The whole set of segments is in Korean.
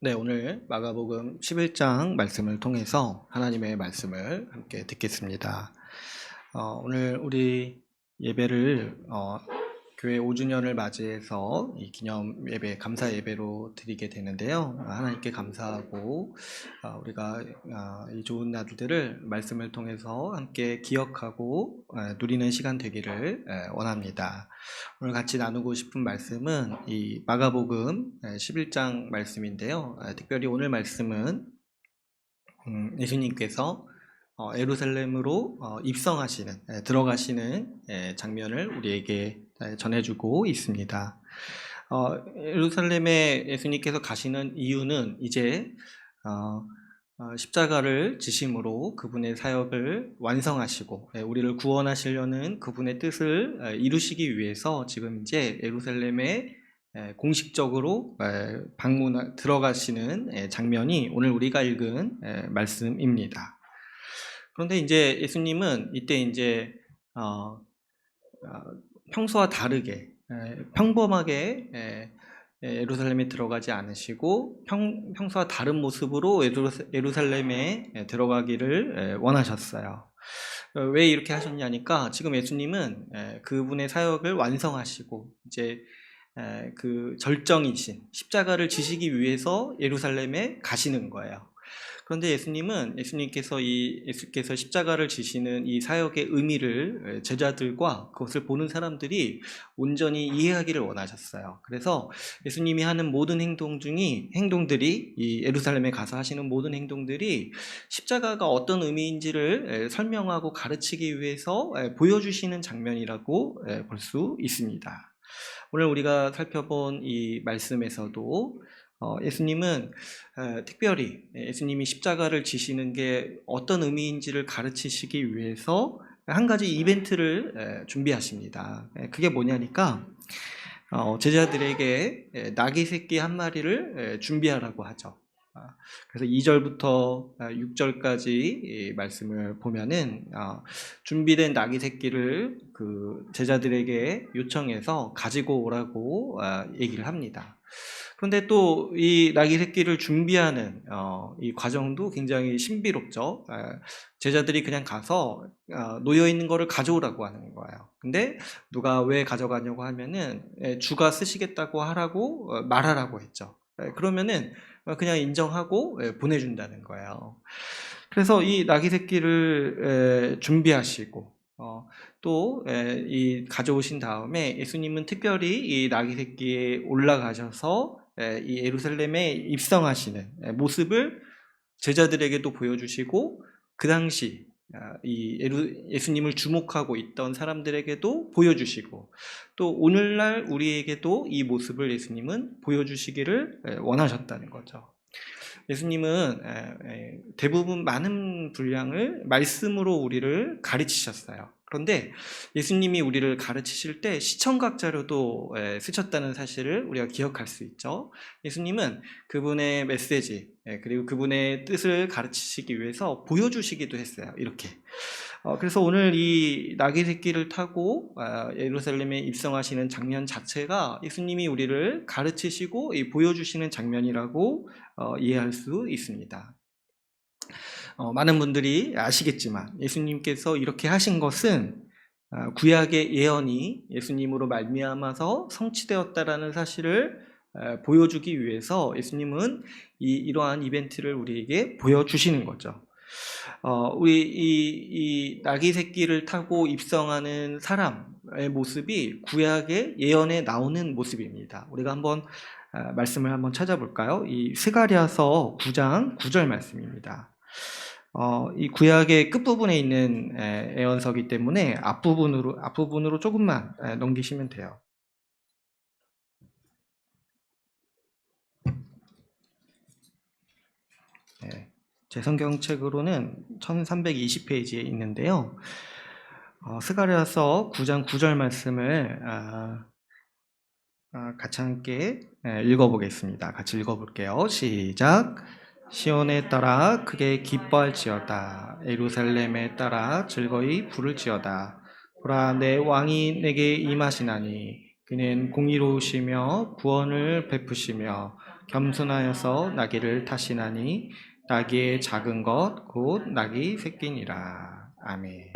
네, 오늘 마가복음 11장 말씀을 통해서 하나님의 말씀을 함께 듣겠습니다. 오늘 우리 예배를 교회 5주년을 맞이해서 이 기념 예배, 감사 예배로 드리게 되는데요. 하나님께 감사하고 우리가 이 좋은 날들을 말씀을 통해서 함께 기억하고 누리는 시간 되기를 원합니다. 오늘 같이 나누고 싶은 말씀은 이 마가복음 11장 말씀인데요. 특별히 오늘 말씀은 예수님께서 예루살렘으로 입성하시는, 들어가시는 장면을 우리에게 전해주고 있습니다. 예루살렘에 예수님께서 가시는 이유는 이제 십자가를 지심으로 그분의 사역을 완성하시고 우리를 구원하시려는 그분의 뜻을 이루시기 위해서 지금 이제 예루살렘에 공식적으로 들어가시는 장면이 오늘 우리가 읽은 말씀입니다. 그런데 이제 예수님은 이때 이제 평소와 다르게 평범하게 예루살렘에 들어가지 않으시고 평소와 다른 모습으로 예루살렘에 들어가기를 원하셨어요. 왜 이렇게 하셨냐니까 지금 예수님은 그분의 사역을 완성하시고 이제 그 절정이신 십자가를 지시기 위해서 예루살렘에 가시는 거예요. 그런데 예수님께서 십자가를 지시는 이 사역의 의미를 제자들과 그것을 보는 사람들이 온전히 이해하기를 원하셨어요. 그래서 예수님이 하는 모든 행동들이 이 예루살렘에 가서 하시는 모든 행동들이 십자가가 어떤 의미인지를 설명하고 가르치기 위해서 보여주시는 장면이라고 볼 수 있습니다. 오늘 우리가 살펴본 이 말씀에서도 예수님은 특별히 예수님이 십자가를 지시는 게 어떤 의미인지를 가르치시기 위해서 한 가지 이벤트를 준비하십니다. 그게 뭐냐니까 제자들에게 나귀 새끼 한 마리를 준비하라고 하죠. 그래서 2절부터 6절까지 말씀을 보면은 준비된 나귀 새끼를 그 제자들에게 요청해서 가지고 오라고 얘기를 합니다. 그런데 또 이 나귀 새끼를 준비하는 이 과정도 굉장히 신비롭죠. 제자들이 그냥 가서 놓여 있는 거를 가져오라고 하는 거예요. 근데 누가 왜 가져가냐고 하면은 주가 쓰시겠다고 하라고 말하라고 했죠. 그러면은 그냥 인정하고 보내준다는 거예요. 그래서 이 나귀 새끼를 준비하시고 또 이 가져오신 다음에 예수님은 특별히 이 나귀 새끼에 올라가셔서 이 예루살렘에 입성하시는 모습을 제자들에게도 보여주시고 그 당시 예수님을 주목하고 있던 사람들에게도 보여주시고 또 오늘날 우리에게도 이 모습을 예수님은 보여주시기를 원하셨다는 거죠. 예수님은 대부분 많은 분량을 말씀으로 우리를 가르치셨어요. 그런데 예수님이 우리를 가르치실 때 시청각 자료도 쓰셨다는 사실을 우리가 기억할 수 있죠. 예수님은 그분의 메시지 그리고 그분의 뜻을 가르치시기 위해서 보여주시기도 했어요. 이렇게. 그래서 오늘 이 나귀 새끼를 타고 예루살렘에 입성하시는 장면 자체가 예수님이 우리를 가르치시고 보여주시는 장면이라고 이해할 수 있습니다. 많은 분들이 아시겠지만 예수님께서 이렇게 하신 것은 구약의 예언이 예수님으로 말미암아서 성취되었다라는 사실을 보여주기 위해서 예수님은 이러한 이벤트를 우리에게 보여주시는 거죠. 우리 이 나귀 새끼를 타고 입성하는 사람의 모습이 구약의 예언에 나오는 모습입니다. 우리가 한번 말씀을 한번 찾아볼까요? 이 스가랴서 9장 9절 말씀입니다. 이 구약의 끝부분에 있는 예언서이기 때문에 앞부분으로 조금만 넘기시면 돼요. 네. 제 성경책으로는 1320페이지에 있는데요. 스가랴서 9장 9절 말씀을 같이 함께 읽어보겠습니다. 같이 읽어볼게요. 시작. 시온에 따라 크게 기뻐할지어다. 예루살렘에 따라 즐거이 부를지어다. 보라, 내 왕이 내게 임하시나니 그는 공의로우시며 구원을 베푸시며 겸손하여서 나귀를 타시나니 나귀의 작은 것 곧 나귀 새끼니라. 아멘.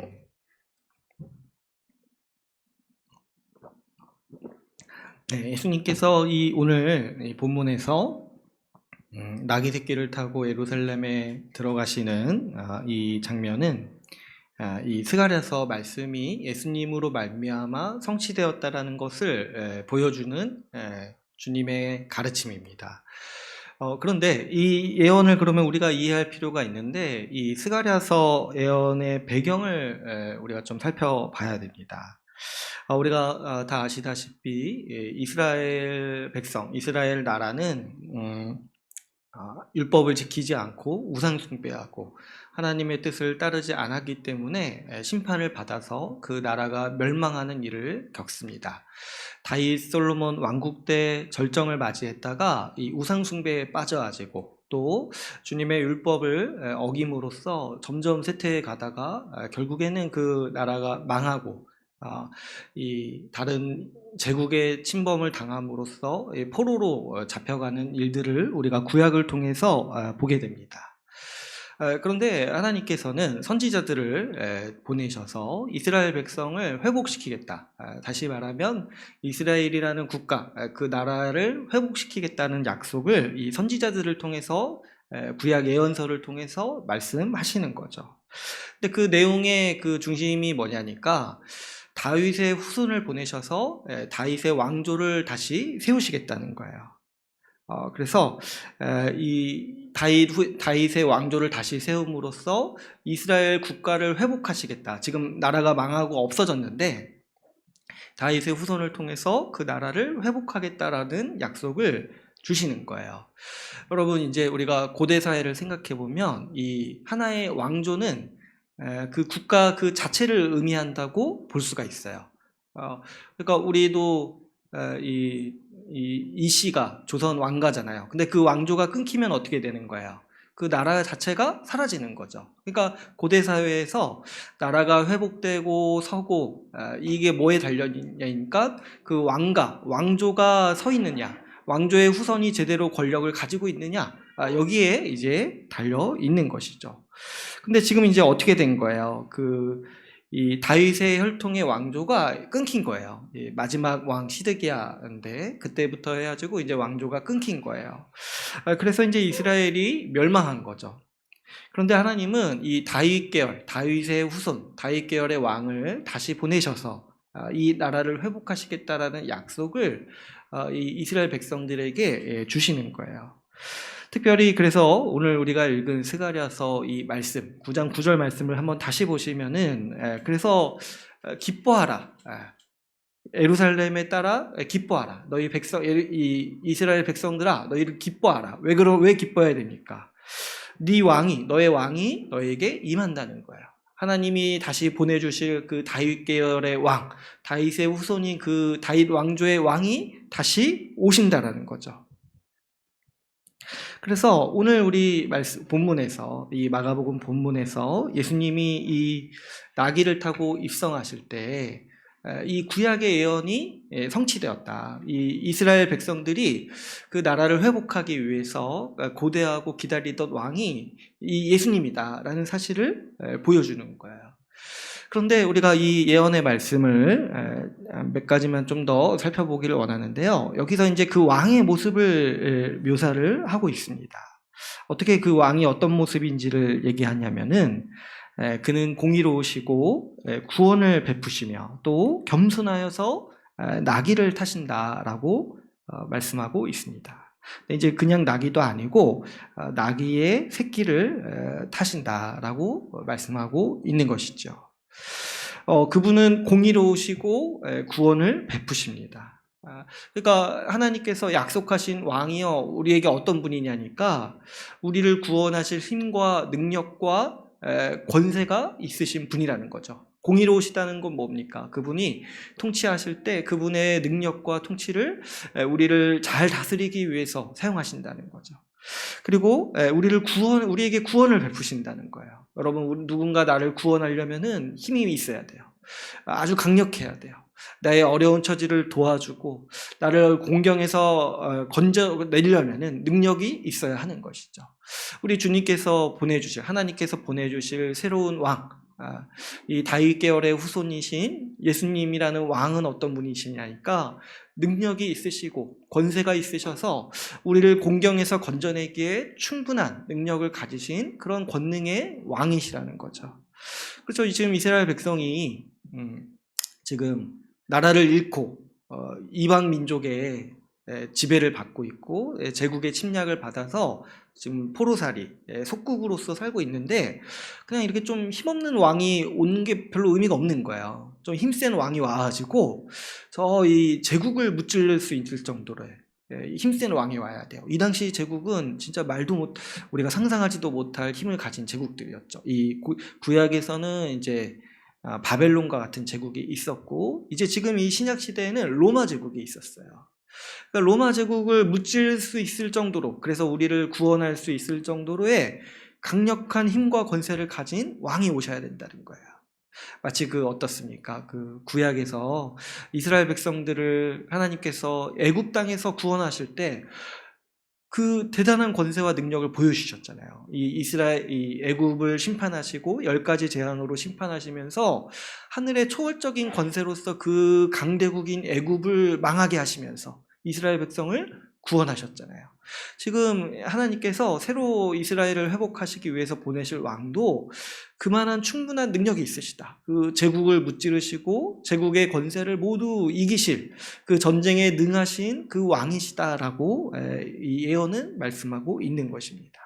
네, 예수님께서 오늘 이 본문에서 나귀 새끼를 타고 예루살렘에 들어가시는 이 장면은 이 스가랴서 말씀이 예수님으로 말미암아 성취되었다라는 것을 보여주는 주님의 가르침입니다. 그런데 이 예언을 그러면 우리가 이해할 필요가 있는데 이 스가랴서 예언의 배경을 우리가 좀 살펴봐야 됩니다. 우리가 다 아시다시피 이스라엘 백성, 이스라엘 나라는 율법을 지키지 않고 우상 숭배하고 하나님의 뜻을 따르지 않았기 때문에 심판을 받아서 그 나라가 멸망하는 일을 겪습니다. 다윗 솔로몬 왕국 때 절정을 맞이했다가 이 우상 숭배에 빠져가지고 또 주님의 율법을 어김으로써 점점 쇠퇴해 가다가 결국에는 그 나라가 망하고 이 다른 제국의 침범을 당함으로써 포로로 잡혀가는 일들을 우리가 구약을 통해서 보게 됩니다. 그런데 하나님께서는 선지자들을 보내셔서 이스라엘 백성을 회복시키겠다. 다시 말하면 이스라엘이라는 국가, 그 나라를 회복시키겠다는 약속을 이 선지자들을 통해서 구약 예언서를 통해서 말씀하시는 거죠. 근데 그 내용의 그 중심이 뭐냐니까 다윗의 후손을 보내셔서 다윗의 왕조를 다시 세우시겠다는 거예요. 그래서 이 다윗의 왕조를 다시 세움으로써 이스라엘 국가를 회복하시겠다. 지금 나라가 망하고 없어졌는데 다윗의 후손을 통해서 그 나라를 회복하겠다라는 약속을 주시는 거예요. 여러분, 이제 우리가 고대 사회를 생각해 보면 이 하나의 왕조는 그 국가 그 자체를 의미한다고 볼 수가 있어요. 그러니까 우리도 이 씨가 조선 왕가잖아요. 근데 그 왕조가 끊기면 어떻게 되는 거예요? 그 나라 자체가 사라지는 거죠. 그러니까 고대 사회에서 나라가 회복되고 서고 이게 뭐에 달려있냐니까 그 왕조가 서 있느냐, 왕조의 후손이 제대로 권력을 가지고 있느냐, 여기에 이제 달려 있는 것이죠. 근데 지금 이제 어떻게 된 거예요? 이 다윗의 혈통의 왕조가 끊긴 거예요. 마지막 왕 시드기야인데 그때부터 해가지고 이제 왕조가 끊긴 거예요. 그래서 이제 이스라엘이 멸망한 거죠. 그런데 하나님은 이 다윗 계열, 다윗의 후손, 다윗 계열의 왕을 다시 보내셔서 이 나라를 회복하시겠다라는 약속을 이 이스라엘 백성들에게 주시는 거예요. 특별히 그래서 오늘 우리가 읽은 스가랴서 이 말씀 9장 9절 말씀을 한번 다시 보시면은 그래서 기뻐하라, 예루살렘에 따라 기뻐하라, 너희 백성 이 이스라엘 백성들아 너희를 기뻐하라. 왜 기뻐해야 됩니까? 네 왕이, 너의 왕이 너에게 임한다는 거예요. 하나님이 다시 보내주실 그 다윗 계열의 왕, 다윗의 후손인 그 다윗 왕조의 왕이 다시 오신다라는 거죠. 그래서 오늘 우리 본문에서, 이 마가복음 본문에서 예수님이 이 나귀를 타고 입성하실 때 이 구약의 예언이 성취되었다. 이 이스라엘 백성들이 그 나라를 회복하기 위해서 고대하고 기다리던 왕이 이 예수님이다라는 사실을 보여주는 거예요. 그런데 우리가 이 예언의 말씀을 몇 가지만 좀 더 살펴보기를 원하는데요. 여기서 이제 그 왕의 모습을 묘사를 하고 있습니다. 어떻게 그 왕이 어떤 모습인지를 얘기하냐면은 그는 공의로우시고 구원을 베푸시며 또 겸손하여서 나귀를 타신다라고 말씀하고 있습니다. 이제 그냥 나귀도 아니고 나귀의 새끼를 타신다라고 말씀하고 있는 것이죠. 그분은 공의로우시고 구원을 베푸십니다. 그러니까 하나님께서 약속하신 왕이여 우리에게 어떤 분이냐니까 우리를 구원하실 힘과 능력과 권세가 있으신 분이라는 거죠. 공의로우시다는 건 뭡니까? 그분이 통치하실 때 그분의 능력과 통치를 우리를 잘 다스리기 위해서 사용하신다는 거죠. 그리고 우리에게 구원을 베푸신다는 거예요. 여러분, 누군가 나를 구원하려면은 힘이 있어야 돼요. 아주 강력해야 돼요. 나의 어려운 처지를 도와주고 나를 공경에서 건져내려면은 능력이 있어야 하는 것이죠. 우리 주님께서 보내주실, 하나님께서 보내주실 새로운 왕, 이 다윗 계열의 후손이신 예수님이라는 왕은 어떤 분이시냐니까 능력이 있으시고 권세가 있으셔서 우리를 공경에서 건져내기에 충분한 능력을 가지신 그런 권능의 왕이시라는 거죠. 그렇죠. 지금 이스라엘 백성이 지금 나라를 잃고 이방 민족의 지배를 받고 있고 제국의 침략을 받아서 지금 포로살이 속국으로서 살고 있는데 그냥 이렇게 좀 힘없는 왕이 온 게 별로 의미가 없는 거예요. 좀 힘센 왕이 와가지고 이 제국을 무찌를 수 있을 정도로 힘센 왕이 와야 돼요. 이 당시 제국은 진짜 우리가 상상하지도 못할 힘을 가진 제국들이었죠. 이 구약에서는 이제 바벨론과 같은 제국이 있었고 이제 지금 이 신약 시대에는 로마 제국이 있었어요. 그러니까 로마 제국을 무찔 수 있을 정도로, 그래서 우리를 구원할 수 있을 정도로의 강력한 힘과 권세를 가진 왕이 오셔야 된다는 거예요. 마치 어떻습니까? 구약에서 이스라엘 백성들을 하나님께서 애굽 땅에서 구원하실 때 그 대단한 권세와 능력을 보여주셨잖아요. 이 애굽을 심판하시고 10가지 재앙으로 심판하시면서 하늘의 초월적인 권세로서 그 강대국인 애굽을 망하게 하시면서 이스라엘 백성을 구원하셨잖아요. 지금 하나님께서 새로 이스라엘을 회복하시기 위해서 보내실 왕도 그만한 충분한 능력이 있으시다. 그 제국을 무찌르시고 제국의 권세를 모두 이기실 그 전쟁에 능하신 그 왕이시다라고 이 예언은 말씀하고 있는 것입니다.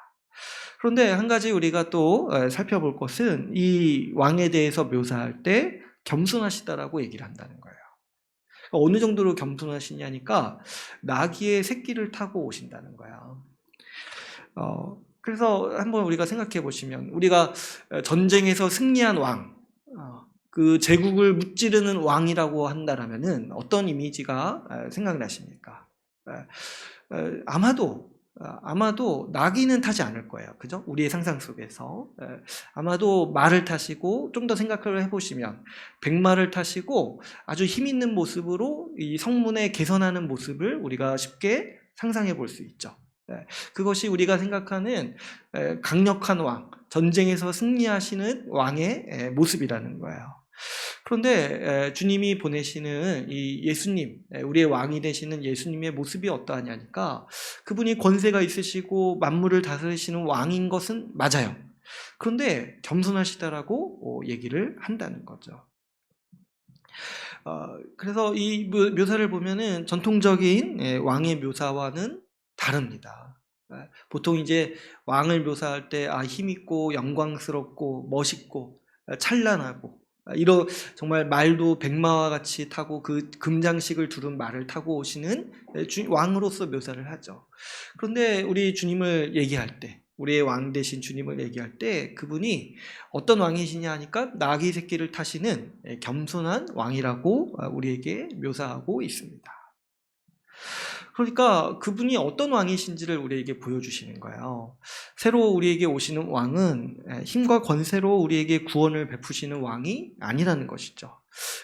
그런데 한 가지 우리가 또 살펴볼 것은 이 왕에 대해서 묘사할 때 겸손하시다라고 얘기를 한다는 거예요. 어느 정도로 겸손하시냐니까 나귀의 새끼를 타고 오신다는 거야. 그래서 한번 우리가 생각해 보시면 우리가 전쟁에서 승리한 왕, 그 제국을 무찌르는 왕이라고 한다라면은 어떤 이미지가 생각나십니까? 아마도 나귀는 타지 않을 거예요. 그죠? 우리의 상상 속에서. 아마도 말을 타시고 좀 더 생각을 해보시면 백마를 타시고 아주 힘 있는 모습으로 이 성문에 개선하는 모습을 우리가 쉽게 상상해 볼 수 있죠. 그것이 우리가 생각하는 강력한 왕, 전쟁에서 승리하시는 왕의 모습이라는 거예요. 그런데 주님이 보내시는 이 예수님, 우리의 왕이 되시는 예수님의 모습이 어떠하냐니까 그분이 권세가 있으시고 만물을 다스리시는 왕인 것은 맞아요. 그런데 겸손하시다라고 얘기를 한다는 거죠. 그래서 이 묘사를 보면은 전통적인 왕의 묘사와는 다릅니다. 보통 이제 왕을 묘사할 때 힘있고 영광스럽고 멋있고 찬란하고 정말 말도 백마와 같이 타고 그 금장식을 두른 말을 타고 오시는 왕으로서 묘사를 하죠. 그런데 우리 주님을 얘기할 때, 우리의 왕 되신 주님을 얘기할 때 그분이 어떤 왕이시냐 하니까 나귀 새끼를 타시는 겸손한 왕이라고 우리에게 묘사하고 있습니다. 그러니까 그분이 어떤 왕이신지를 우리에게 보여주시는 거예요. 새로 우리에게 오시는 왕은 힘과 권세로 우리에게 구원을 베푸시는 왕이 아니라는 것이죠.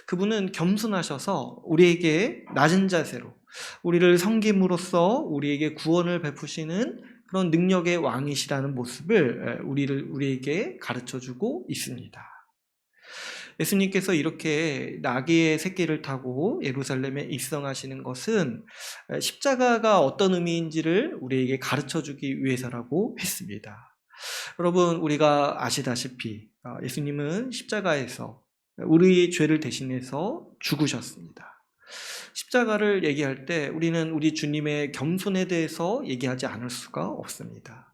그분은 겸손하셔서 우리에게 낮은 자세로 우리를 섬김으로써 우리에게 구원을 베푸시는 그런 능력의 왕이시라는 모습을 우리에게 가르쳐주고 있습니다. 예수님께서 이렇게 나귀의 새끼를 타고 예루살렘에 입성하시는 것은 십자가가 어떤 의미인지를 우리에게 가르쳐주기 위해서라고 했습니다. 여러분, 우리가 아시다시피 예수님은 십자가에서 우리의 죄를 대신해서 죽으셨습니다. 십자가를 얘기할 때 우리는 우리 주님의 겸손에 대해서 얘기하지 않을 수가 없습니다.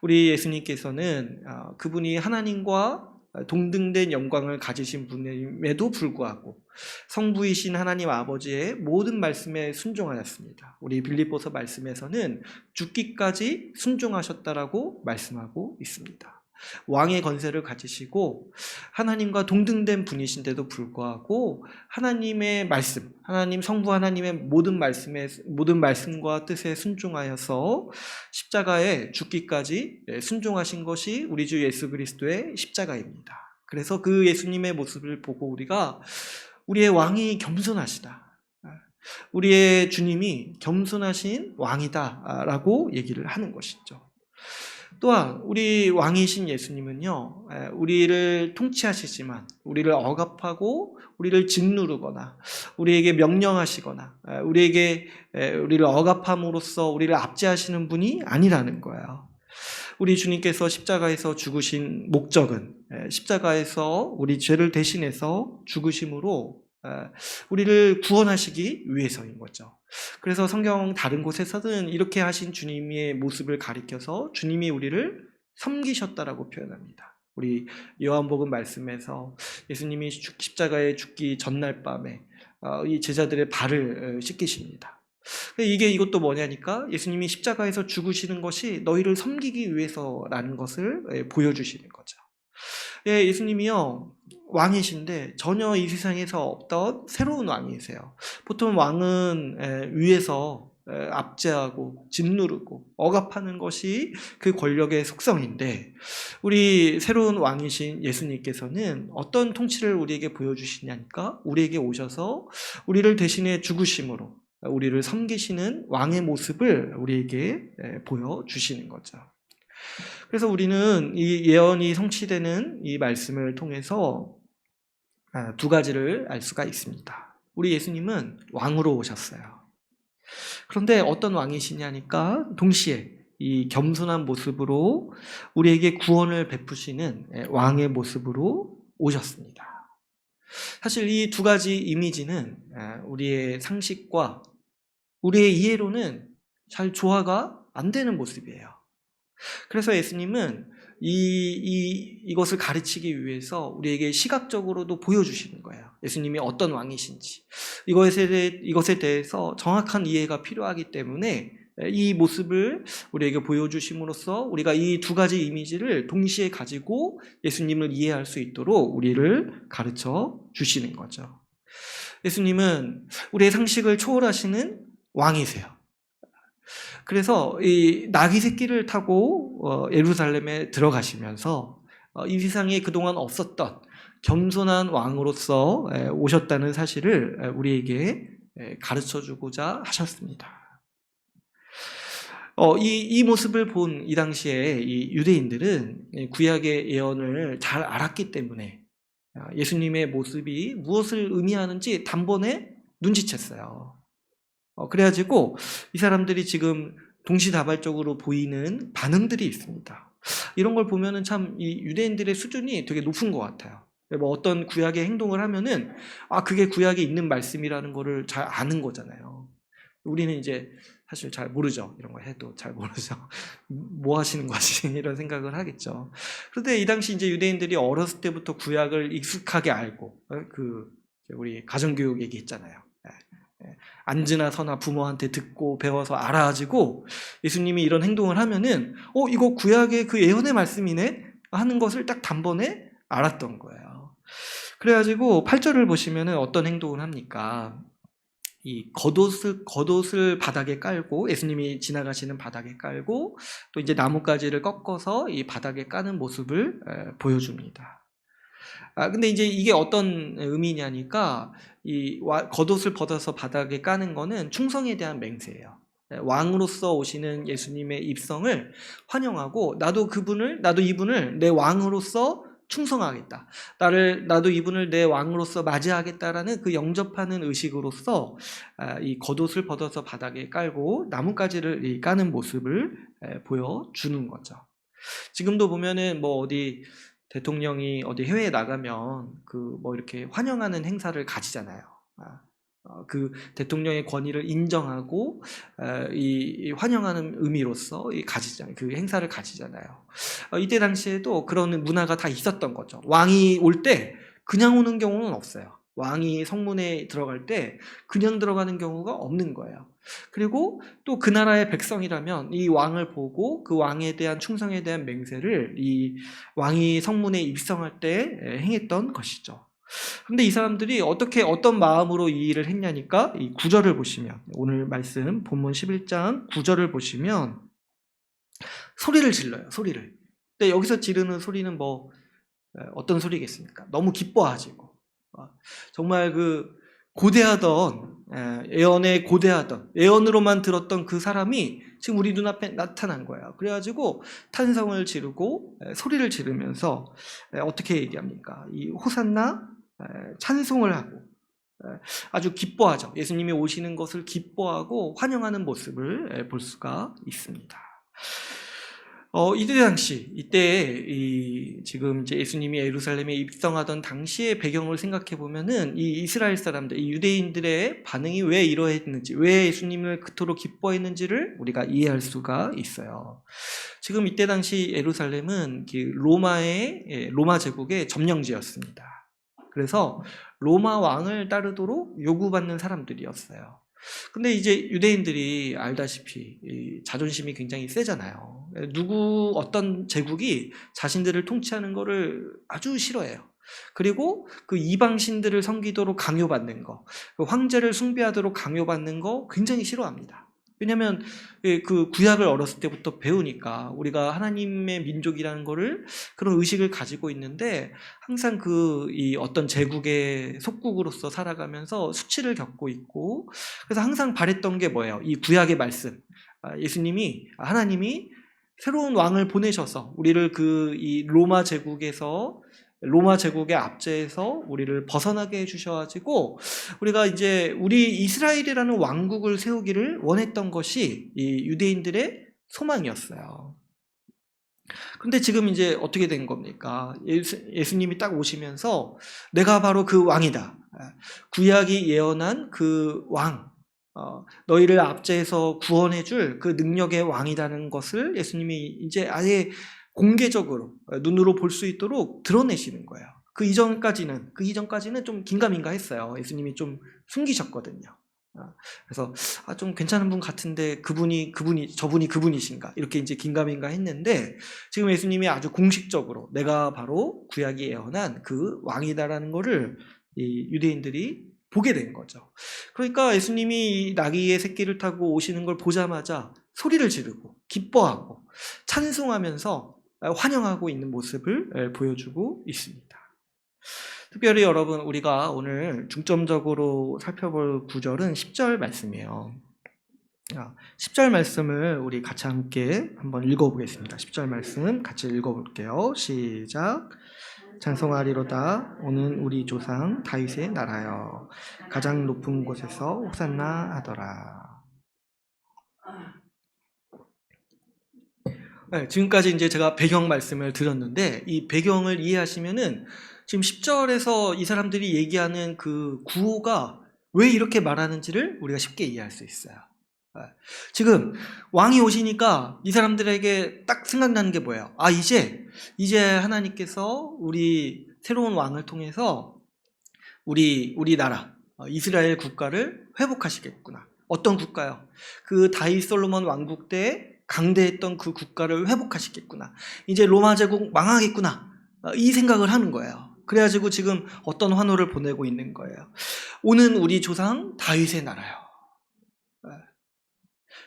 우리 예수님께서는 그분이 하나님과 동등된 영광을 가지신 분임에도 불구하고 성부이신 하나님 아버지의 모든 말씀에 순종하였습니다. 우리 빌립보서 말씀에서는 죽기까지 순종하셨다라고 말씀하고 있습니다. 왕의 권세를 가지시고 하나님과 동등된 분이신데도 불구하고 하나님의 말씀, 하나님 성부 하나님의 모든 말씀과 뜻에 순종하여서 십자가에 죽기까지 순종하신 것이 우리 주 예수 그리스도의 십자가입니다. 그래서 그 예수님의 모습을 보고 우리가 우리의 왕이 겸손하시다. 우리의 주님이 겸손하신 왕이다라고 얘기를 하는 것이죠. 또한 우리 왕이신 예수님은요, 우리를 통치하시지만 우리를 억압하고 우리를 짓누르거나 우리에게 명령하시거나 우리를 억압함으로써 우리를 압제하시는 분이 아니라는 거예요. 우리 주님께서 십자가에서 죽으신 목적은 십자가에서 우리 죄를 대신해서 죽으심으로 우리를 구원하시기 위해서인 거죠. 그래서 성경 다른 곳에서는 이렇게 하신 주님의 모습을 가리켜서 주님이 우리를 섬기셨다라고 표현합니다. 우리 요한복음 말씀에서 예수님이 십자가에 죽기 전날 밤에 이 제자들의 발을 씻기십니다. 이것도 뭐냐니까 예수님이 십자가에서 죽으시는 것이 너희를 섬기기 위해서라는 것을 보여주시는 거죠. 예수님이요, 왕이신데 전혀 이 세상에서 없던 새로운 왕이세요. 보통 왕은 위에서 압제하고 짓누르고 억압하는 것이 그 권력의 속성인데, 우리 새로운 왕이신 예수님께서는 어떤 통치를 우리에게 보여주시냐니까 우리에게 오셔서 우리를 대신해 죽으심으로 우리를 섬기시는 왕의 모습을 우리에게 보여주시는 거죠. 그래서 우리는 이 예언이 성취되는 이 말씀을 통해서 두 가지를 알 수가 있습니다. 우리 예수님은 왕으로 오셨어요. 그런데 어떤 왕이시냐니까 동시에 이 겸손한 모습으로 우리에게 구원을 베푸시는 왕의 모습으로 오셨습니다. 사실 이 두 가지 이미지는 우리의 상식과 우리의 이해로는 잘 조화가 안 되는 모습이에요. 그래서 예수님은 이것을 가르치기 위해서 우리에게 시각적으로도 보여주시는 거예요. 예수님이 어떤 왕이신지. 이것에 대해서 정확한 이해가 필요하기 때문에 이 모습을 우리에게 보여주심으로써 우리가 이 두 가지 이미지를 동시에 가지고 예수님을 이해할 수 있도록 우리를 가르쳐 주시는 거죠. 예수님은 우리의 상식을 초월하시는 왕이세요. 그래서 이 나귀 새끼를 타고 예루살렘에 들어가시면서 이 세상에 그동안 없었던 겸손한 왕으로서 오셨다는 사실을 우리에게 가르쳐주고자 하셨습니다. 이 모습을 본 이 당시에 이 유대인들은 구약의 예언을 잘 알았기 때문에 예수님의 모습이 무엇을 의미하는지 단번에 눈치챘어요. 그래가지고 이 사람들이 지금 동시다발적으로 보이는 반응들이 있습니다. 이런 걸 보면은 참 이 유대인들의 수준이 되게 높은 것 같아요. 뭐 어떤 구약의 행동을 하면은 그게 구약에 있는 말씀이라는 거를 잘 아는 거잖아요. 우리는 이제 사실 잘 모르죠. 이런 거 해도 잘 모르죠. 뭐 하시는 거지? 이런 생각을 하겠죠. 그런데 이 당시 이제 유대인들이 어렸을 때부터 구약을 익숙하게 알고 우리 가정교육 얘기했잖아요. 앉으나 서나 부모한테 듣고 배워서 알아가지고 예수님이 이런 행동을 하면은 이거 구약의 그 예언의 말씀이네 하는 것을 딱 단번에 알았던 거예요. 그래가지고 8절을 보시면은 어떤 행동을 합니까? 이 겉옷을 바닥에 깔고, 예수님이 지나가시는 바닥에 깔고 또 이제 나뭇가지를 꺾어서 이 바닥에 까는 모습을 보여줍니다. 근데 이제 이게 어떤 의미냐니까 이 겉옷을 벗어서 바닥에 까는 거는 충성에 대한 맹세예요. 왕으로서 오시는 예수님의 입성을 환영하고 나도 이분을 내 왕으로서 충성하겠다. 나도 이분을 내 왕으로서 맞이하겠다라는 그 영접하는 의식으로서 이 겉옷을 벗어서 바닥에 깔고 나뭇가지를 까는 모습을 보여주는 거죠. 지금도 보면은 뭐 어디 대통령이 어디 해외에 나가면 이렇게 환영하는 행사를 가지잖아요. 그 대통령의 권위를 인정하고 이 환영하는 의미로서 그 행사를 가지잖아요. 이때 당시에도 그런 문화가 다 있었던 거죠. 왕이 올 때 그냥 오는 경우는 없어요. 왕이 성문에 들어갈 때 그냥 들어가는 경우가 없는 거예요. 그리고 또 그 나라의 백성이라면 이 왕을 보고 그 왕에 대한 충성에 대한 맹세를 이 왕이 성문에 입성할 때 행했던 것이죠. 그런데 이 사람들이 어떤 마음으로 이 일을 했냐니까 이 9절을 보시면, 오늘 말씀 본문 11장 9절을 보시면 소리를 질러요. 소리를. 근데 여기서 지르는 소리는 어떤 소리겠습니까? 너무 기뻐가지고 정말 그 고대하던 예언에 고대하던 예언으로만 들었던 그 사람이 지금 우리 눈앞에 나타난 거예요. 그래가지고 탄성을 지르고 소리를 지르면서 어떻게 얘기합니까? 이 호산나 찬송을 하고 아주 기뻐하죠. 예수님이 오시는 것을 기뻐하고 환영하는 모습을 볼 수가 있습니다. 이때 당시, 지금 이제 예수님이 예루살렘에 입성하던 당시의 배경을 생각해 보면은 이 이스라엘 사람들, 이 유대인들의 반응이 왜 이러했는지, 왜 예수님을 그토록 기뻐했는지를 우리가 이해할 수가 있어요. 지금 이때 당시 예루살렘은 로마 제국의 점령지였습니다. 그래서 로마 왕을 따르도록 요구받는 사람들이었어요. 근데 이제 유대인들이 알다시피 자존심이 굉장히 세잖아요. 어떤 제국이 자신들을 통치하는 거를 아주 싫어해요. 그리고 그 이방신들을 섬기도록 강요받는 거, 황제를 숭배하도록 강요받는 거 굉장히 싫어합니다. 왜냐하면 그 구약을 어렸을 때부터 배우니까 우리가 하나님의 민족이라는 거를 그런 의식을 가지고 있는데 항상 이 어떤 제국의 속국으로서 살아가면서 수치를 겪고 있고, 그래서 항상 바랬던 게 뭐예요? 이 구약의 말씀, 하나님이 새로운 왕을 보내셔서 우리를 이 로마 제국의 압제에서 우리를 벗어나게 해주셔가지고 우리가 이제 우리 이스라엘이라는 왕국을 세우기를 원했던 것이 이 유대인들의 소망이었어요. 근데 지금 이제 어떻게 된 겁니까? 예수님이 딱 오시면서 내가 바로 그 왕이다. 구약이 예언한 그 왕, 너희를 압제해서 구원해줄 그 능력의 왕이라는 것을 예수님이 이제 아예 공개적으로 눈으로 볼 수 있도록 드러내시는 거예요. 그 이전까지는 좀 긴가민가 했어요. 예수님이 좀 숨기셨거든요. 그래서 좀 괜찮은 분 같은데 저분이 그분이신가 이렇게 이제 긴가민가 했는데 지금 예수님이 아주 공식적으로 내가 바로 구약이 예언한 그 왕이다라는 거를 이 유대인들이 보게 된 거죠. 그러니까 예수님이 나귀의 새끼를 타고 오시는 걸 보자마자 소리를 지르고 기뻐하고 찬송하면서 환영하고 있는 모습을 보여주고 있습니다. 특별히 여러분, 우리가 오늘 중점적으로 살펴볼 구절은 10절 말씀이에요. 10절 말씀을 우리 같이 함께 한번 읽어보겠습니다. 10절 말씀 같이 읽어볼게요. 시작. 찬송하리로다 오는 우리 조상 다윗의 나라여, 가장 높은 곳에서 호산나 하더라. 네, 지금까지 이제 제가 배경 말씀을 드렸는데 이 배경을 이해하시면은 지금 10절에서 이 사람들이 얘기하는 그 구호가 왜 이렇게 말하는지를 우리가 쉽게 이해할 수 있어요. 지금 왕이 오시니까 이 사람들에게 딱 생각나는 게 뭐예요? 이제 하나님께서 우리 새로운 왕을 통해서 우리 나라 이스라엘 국가를 회복하시겠구나. 어떤 국가요? 그 다윗 솔로몬 왕국 때 강대했던 그 국가를 회복하시겠구나. 이제 로마 제국 망하겠구나. 이 생각을 하는 거예요. 그래가지고 지금 어떤 환호를 보내고 있는 거예요. 오는 우리 조상 다윗의 나라요.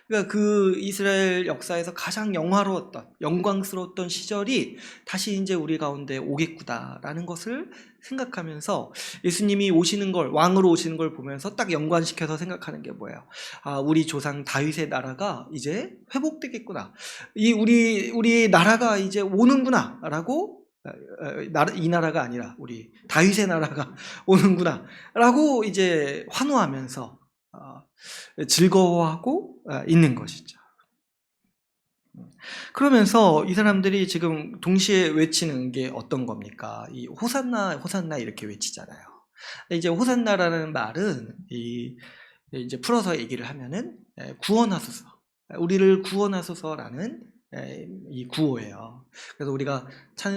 그러니까 그 이스라엘 역사에서 가장 영광스러웠던 시절이 다시 이제 우리 가운데 오겠구나라는 것을 생각하면서 예수님이 왕으로 오시는 걸 보면서 딱 연관시켜서 생각하는 게 뭐예요? 우리 조상 다윗의 나라가 이제 회복되겠구나. 우리 나라가 이제 오는구나라고, 이 나라가 아니라 우리 다윗의 나라가 오는구나라고 이제 환호하면서 즐거워하고 있는 것이죠. 그러면서 이 사람들이 지금 동시에 외치는 게 어떤 겁니까? 이 호산나, 호산나 이렇게 외치잖아요. 이제 호산나라는 말은 이제 풀어서 얘기를 하면은 구원하소서, 우리를 구원하소서라는 이 구호예요. 그래서 우리가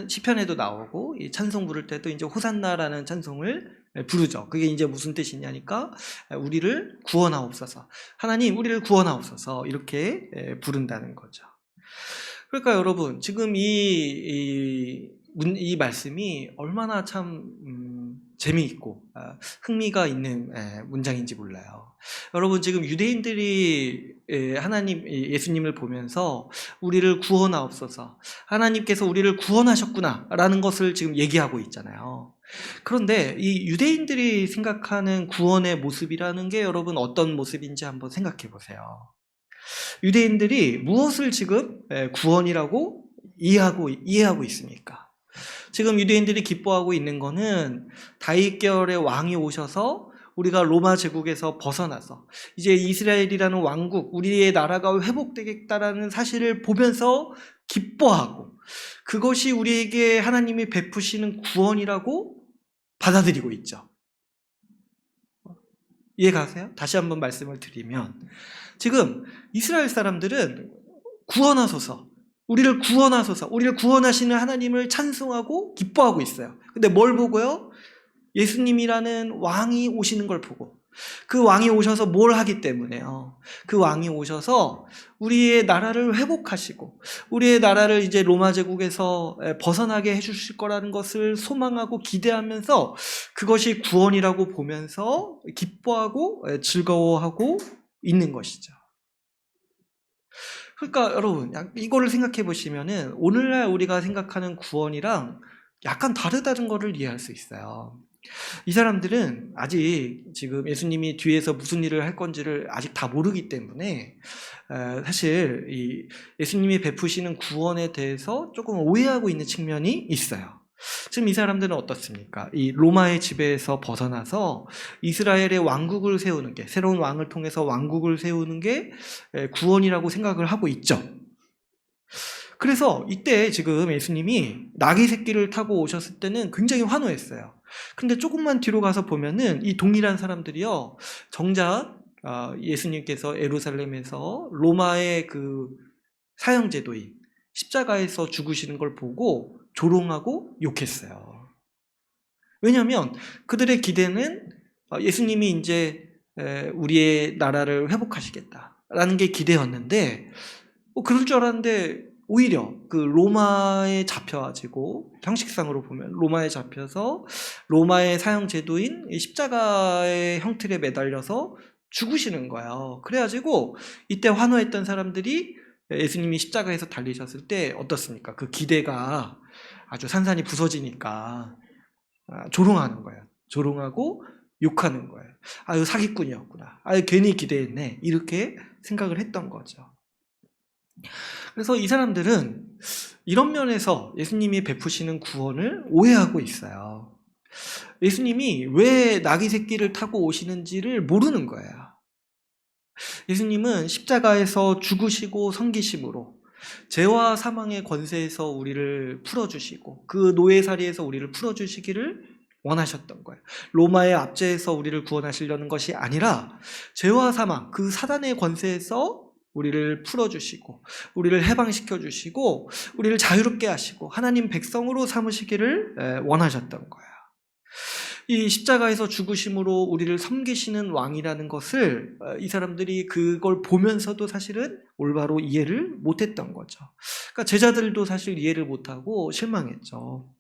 시편에도 나오고 이 찬송 부를 때도 이제 호산나라는 찬송을 부르죠. 그게 이제 무슨 뜻이냐니까 우리를 구원하옵소서, 하나님 우리를 구원하옵소서 이렇게 부른다는 거죠. 그러니까 여러분, 지금 이 말씀이 얼마나 참 재미있고 흥미가 있는 문장인지 몰라요. 여러분, 지금 유대인들이 예수님을 보면서 우리를 구원하옵소서, 하나님께서 우리를 구원하셨구나 라는 것을 지금 얘기하고 있잖아요. 그런데 이 유대인들이 생각하는 구원의 모습이라는 게 여러분 어떤 모습인지 한번 생각해 보세요. 유대인들이 무엇을 지금 구원이라고 이해하고 있습니까? 지금 유대인들이 기뻐하고 있는 거는 다윗 계열의 왕이 오셔서 우리가 로마 제국에서 벗어나서 이제 이스라엘이라는 왕국, 우리의 나라가 회복되겠다라는 사실을 보면서 기뻐하고, 그것이 우리에게 하나님이 베푸시는 구원이라고 받아들이고 있죠. 이해가세요? 다시 한번 말씀을 드리면, 지금 이스라엘 사람들은 구원하소서, 우리를 구원하소서, 우리를 구원하시는 하나님을 찬송하고 기뻐하고 있어요. 근데 뭘 보고요? 예수님이라는 왕이 오시는 걸 보고, 그 왕이 오셔서 뭘 하기 때문에요. 그 왕이 오셔서 우리의 나라를 회복하시고 우리의 나라를 이제 로마 제국에서 벗어나게 해주실 거라는 것을 소망하고 기대하면서 그것이 구원이라고 보면서 기뻐하고 즐거워하고 있는 것이죠. 그러니까 여러분, 이거를 생각해 보시면은 오늘날 우리가 생각하는 구원이랑 약간 다르다는 것을 이해할 수 있어요. 이 사람들은 아직 지금 예수님이 뒤에서 무슨 일을 할 건지를 아직 다 모르기 때문에 사실 이 예수님이 베푸시는 구원에 대해서 조금 오해하고 있는 측면이 있어요. 지금 이 사람들은 어떻습니까? 이 로마의 지배에서 벗어나서 이스라엘의 왕국을 세우는 게, 새로운 왕을 통해서 왕국을 세우는 게 구원이라고 생각을 하고 있죠. 그래서 이때 지금 예수님이 나귀 새끼를 타고 오셨을 때는 굉장히 환호했어요. 근데 조금만 뒤로 가서 보면은 이 동일한 사람들이요, 정작 예수님께서 예루살렘에서 로마의 그 사형제도인 십자가에서 죽으시는 걸 보고 조롱하고 욕했어요. 왜냐하면 그들의 기대는 예수님이 이제 우리의 나라를 회복하시겠다라는 게 기대였는데, 그럴 줄 알았는데 오히려 그 로마에 잡혀가지고, 형식상으로 보면 로마에 잡혀서 로마의 사형 제도인 십자가의 형틀에 매달려서 죽으시는 거예요. 그래가지고 이때 환호했던 사람들이 예수님이 십자가에서 달리셨을 때 어떻습니까? 그 기대가 아주 산산이 부서지니까 조롱하는 거예요. 조롱하고 욕하는 거예요. 아유, 사기꾼이었구나. 아유, 괜히 기대했네. 이렇게 생각을 했던 거죠. 그래서 이 사람들은 이런 면에서 예수님이 베푸시는 구원을 오해하고 있어요. 예수님이 왜 나귀 새끼를 타고 오시는지를 모르는 거예요. 예수님은 십자가에서 죽으시고 섬기심으로 죄와 사망의 권세에서 우리를 풀어주시고 그 노예살이에서 우리를 풀어주시기를 원하셨던 거예요. 로마의 압제에서 우리를 구원하시려는 것이 아니라 죄와 사망, 그 사단의 권세에서 우리를 풀어주시고 우리를 해방시켜주시고 우리를 자유롭게 하시고 하나님 백성으로 삼으시기를 원하셨던 거예요. 이 십자가에서 죽으심으로 우리를 섬기시는 왕이라는 것을 이 사람들이 그걸 보면서도 사실은 올바로 이해를 못했던 거죠. 그러니까 제자들도 사실 이해를 못하고 실망했죠.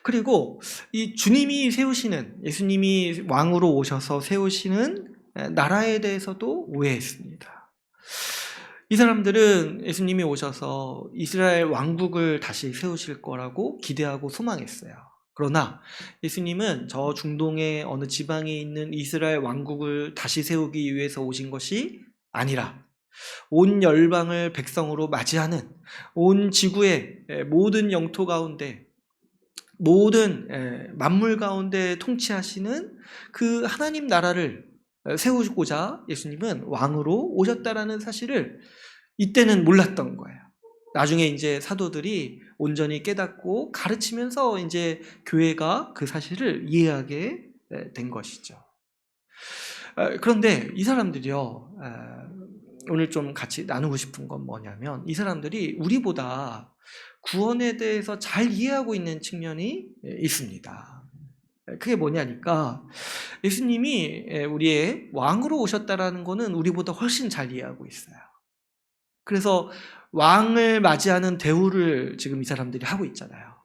그리고 이 주님이 세우시는, 예수님이 왕으로 오셔서 세우시는 나라에 대해서도 오해했습니다. 이 사람들은 예수님이 오셔서 이스라엘 왕국을 다시 세우실 거라고 기대하고 소망했어요. 그러나 예수님은 저 중동의 어느 지방에 있는 이스라엘 왕국을 다시 세우기 위해서 오신 것이 아니라 온 열방을 백성으로 맞이하는, 온 지구의 모든 영토 가운데, 모든 만물 가운데 통치하시는 그 하나님 나라를 세우고자 예수님은 왕으로 오셨다라는 사실을 이때는 몰랐던 거예요. 나중에 이제 사도들이 온전히 깨닫고 가르치면서 이제 교회가 그 사실을 이해하게 된 것이죠. 그런데 이 사람들이요, 오늘 좀 같이 나누고 싶은 건 뭐냐면, 이 사람들이 우리보다 구원에 대해서 잘 이해하고 있는 측면이 있습니다. 그게 뭐냐니까, 예수님이 우리의 왕으로 오셨다라는 거는 우리보다 훨씬 잘 이해하고 있어요. 그래서 왕을 맞이하는 대우를 지금 이 사람들이 하고 있잖아요.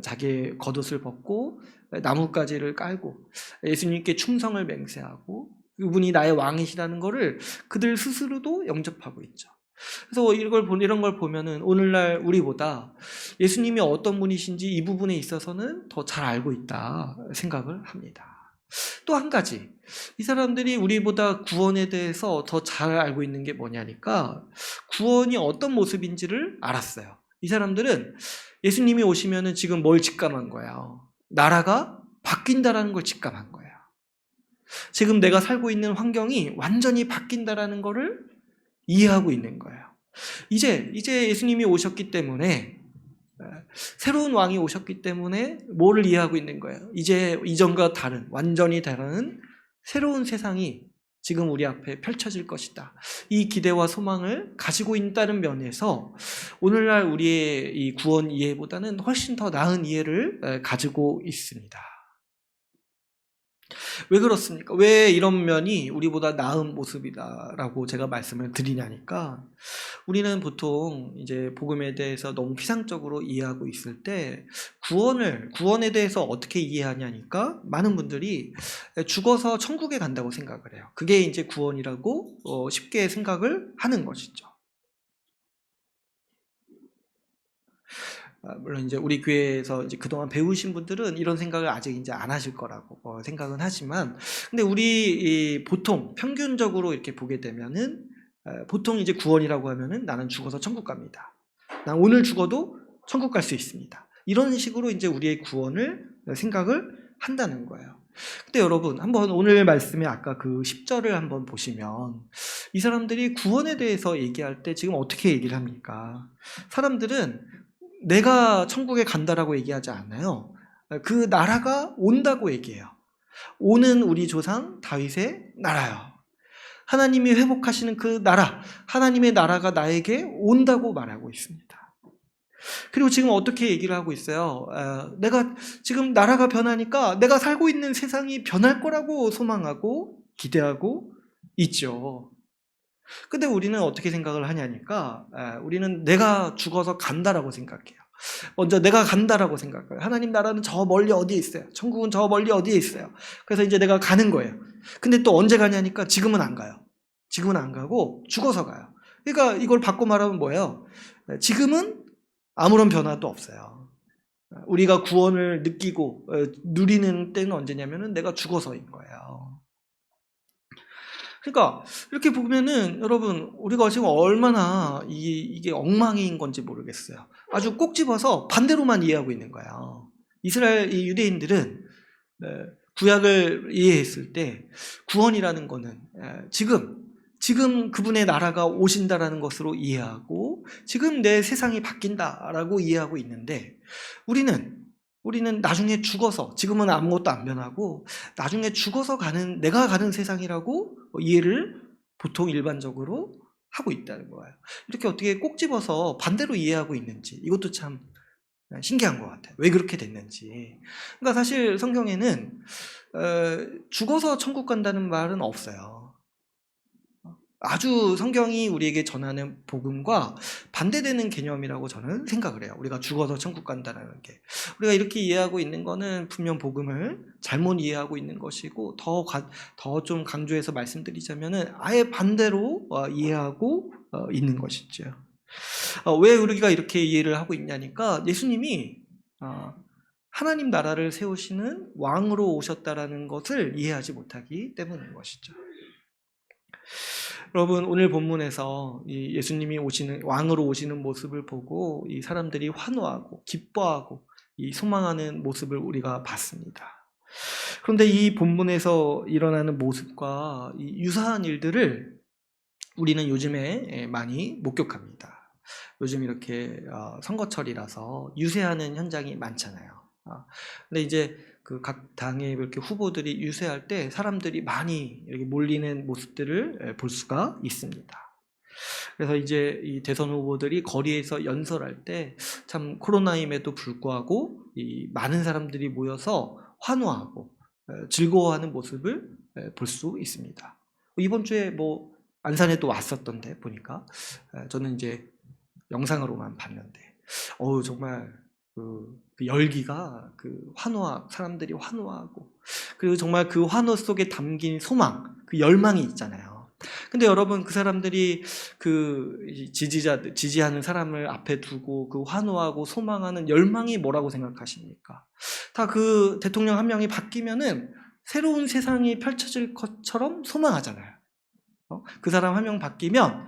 자기의 겉옷을 벗고 나뭇가지를 깔고 예수님께 충성을 맹세하고 그분이 나의 왕이시라는 것을 그들 스스로도 영접하고 있죠. 그래서 이런 걸 보면은 오늘날 우리보다 예수님이 어떤 분이신지 이 부분에 있어서는 더 잘 알고 있다 생각을 합니다. 또 한 가지, 이 사람들이 우리보다 구원에 대해서 더 잘 알고 있는 게 뭐냐니까 구원이 어떤 모습인지를 알았어요. 이 사람들은 예수님이 오시면은 지금 뭘 직감한 거예요? 나라가 바뀐다라는 걸 직감한 거예요. 지금 내가 살고 있는 환경이 완전히 바뀐다라는 거를 이해하고 있는 거예요. 이제 예수님이 오셨기 때문에, 새로운 왕이 오셨기 때문에 뭐를 이해하고 있는 거예요? 이제 이전과 다른, 완전히 다른 새로운 세상이 지금 우리 앞에 펼쳐질 것이다. 이 기대와 소망을 가지고 있다는 면에서 오늘날 우리의 이 구원 이해보다는 훨씬 더 나은 이해를 가지고 있습니다. 왜 그렇습니까? 왜 이런 면이 우리보다 나은 모습이다라고 제가 말씀을 드리냐니까, 우리는 보통 이제 복음에 대해서 너무 피상적으로 이해하고 있을 때 구원에 대해서 어떻게 이해하냐니까 많은 분들이 죽어서 천국에 간다고 생각을 해요. 그게 이제 구원이라고 쉽게 생각을 하는 것이죠. 물론 이제 우리 교회에서 이제 그동안 배우신 분들은 이런 생각을 아직 이제 안 하실 거라고 생각은 하지만, 근데 우리 보통 평균적으로 이렇게 보게 되면은 보통 이제 구원이라고 하면은 나는 죽어서 천국 갑니다. 난 오늘 죽어도 천국 갈 수 있습니다. 이런 식으로 이제 우리의 구원을 생각을 한다는 거예요. 근데 여러분, 한번 오늘 말씀에 아까 그 10절을 한번 보시면 이 사람들이 구원에 대해서 얘기할 때 지금 어떻게 얘기를 합니까? 사람들은 내가 천국에 간다라고 얘기하지 않아요. 그 나라가 온다고 얘기해요. 오는 우리 조상 다윗의 나라요. 하나님이 회복하시는 그 나라, 하나님의 나라가 나에게 온다고 말하고 있습니다. 그리고 지금 어떻게 얘기를 하고 있어요? 내가 지금 나라가 변하니까 내가 살고 있는 세상이 변할 거라고 소망하고 기대하고 있죠. 근데 우리는 어떻게 생각을 하냐니까, 우리는 내가 죽어서 간다라고 생각해요. 먼저 내가 간다라고 생각해요. 하나님 나라는 저 멀리 어디에 있어요. 천국은 저 멀리 어디에 있어요. 그래서 이제 내가 가는 거예요. 근데 또 언제 가냐니까 지금은 안 가요. 지금은 안 가고 죽어서 가요. 그러니까 이걸 바꿔 말하면 뭐예요? 지금은 아무런 변화도 없어요. 우리가 구원을 느끼고 누리는 때는 언제냐면은 내가 죽어서인 거예요. 그러니까 이렇게 보면은 여러분, 우리가 지금 얼마나 이게 엉망인 건지 모르겠어요. 아주 꼭 집어서 반대로만 이해하고 있는 거예요. 이스라엘 유대인들은 구약을 이해했을 때 구원이라는 거는 지금 그분의 나라가 오신다라는 것으로 이해하고 지금 내 세상이 바뀐다라고 이해하고 있는데, 우리는 나중에 죽어서, 지금은 아무것도 안 변하고 나중에 죽어서 내가 가는 세상이라고 이해를 보통 일반적으로 하고 있다는 거예요. 이렇게 어떻게 꼭 집어서 반대로 이해하고 있는지, 이것도 참 신기한 것 같아요. 왜 그렇게 됐는지. 그러니까 사실 성경에는 죽어서 천국 간다는 말은 없어요. 아주 성경이 우리에게 전하는 복음과 반대되는 개념이라고 저는 생각을 해요. 우리가 죽어서 천국 간다는 게. 우리가 이렇게 이해하고 있는 거는 분명 복음을 잘못 이해하고 있는 것이고, 더 좀 강조해서 말씀드리자면은 아예 반대로 이해하고 있는 것이죠. 왜 우리가 이렇게 이해를 하고 있냐니까, 예수님이 하나님 나라를 세우시는 왕으로 오셨다라는 것을 이해하지 못하기 때문인 것이죠. 여러분, 오늘 본문에서 이 예수님이 왕으로 오시는 모습을 보고 이 사람들이 환호하고 기뻐하고 이 소망하는 모습을 우리가 봤습니다. 그런데 이 본문에서 일어나는 모습과 이 유사한 일들을 우리는 요즘에 많이 목격합니다. 요즘 이렇게 선거철이라서 유세하는 현장이 많잖아요. 근데 이제 그 각 당의 이렇게 후보들이 유세할 때 사람들이 많이 이렇게 몰리는 모습들을 볼 수가 있습니다. 그래서 이제 이 대선 후보들이 거리에서 연설할 때 참 코로나임에도 불구하고 이 많은 사람들이 모여서 환호하고 즐거워하는 모습을 볼 수 있습니다. 이번 주에 뭐 안산에도 왔었던데 보니까 저는 이제 영상으로만 봤는데 정말 그 열기가 사람들이 환호하고, 그리고 정말 그 환호 속에 담긴 소망, 그 열망이 있잖아요. 근데 여러분, 그 사람들이 그 지지하는 사람을 앞에 두고 그 환호하고 소망하는 열망이 뭐라고 생각하십니까? 다 그 대통령 한 명이 바뀌면은 새로운 세상이 펼쳐질 것처럼 소망하잖아요. 그 사람 한 명 바뀌면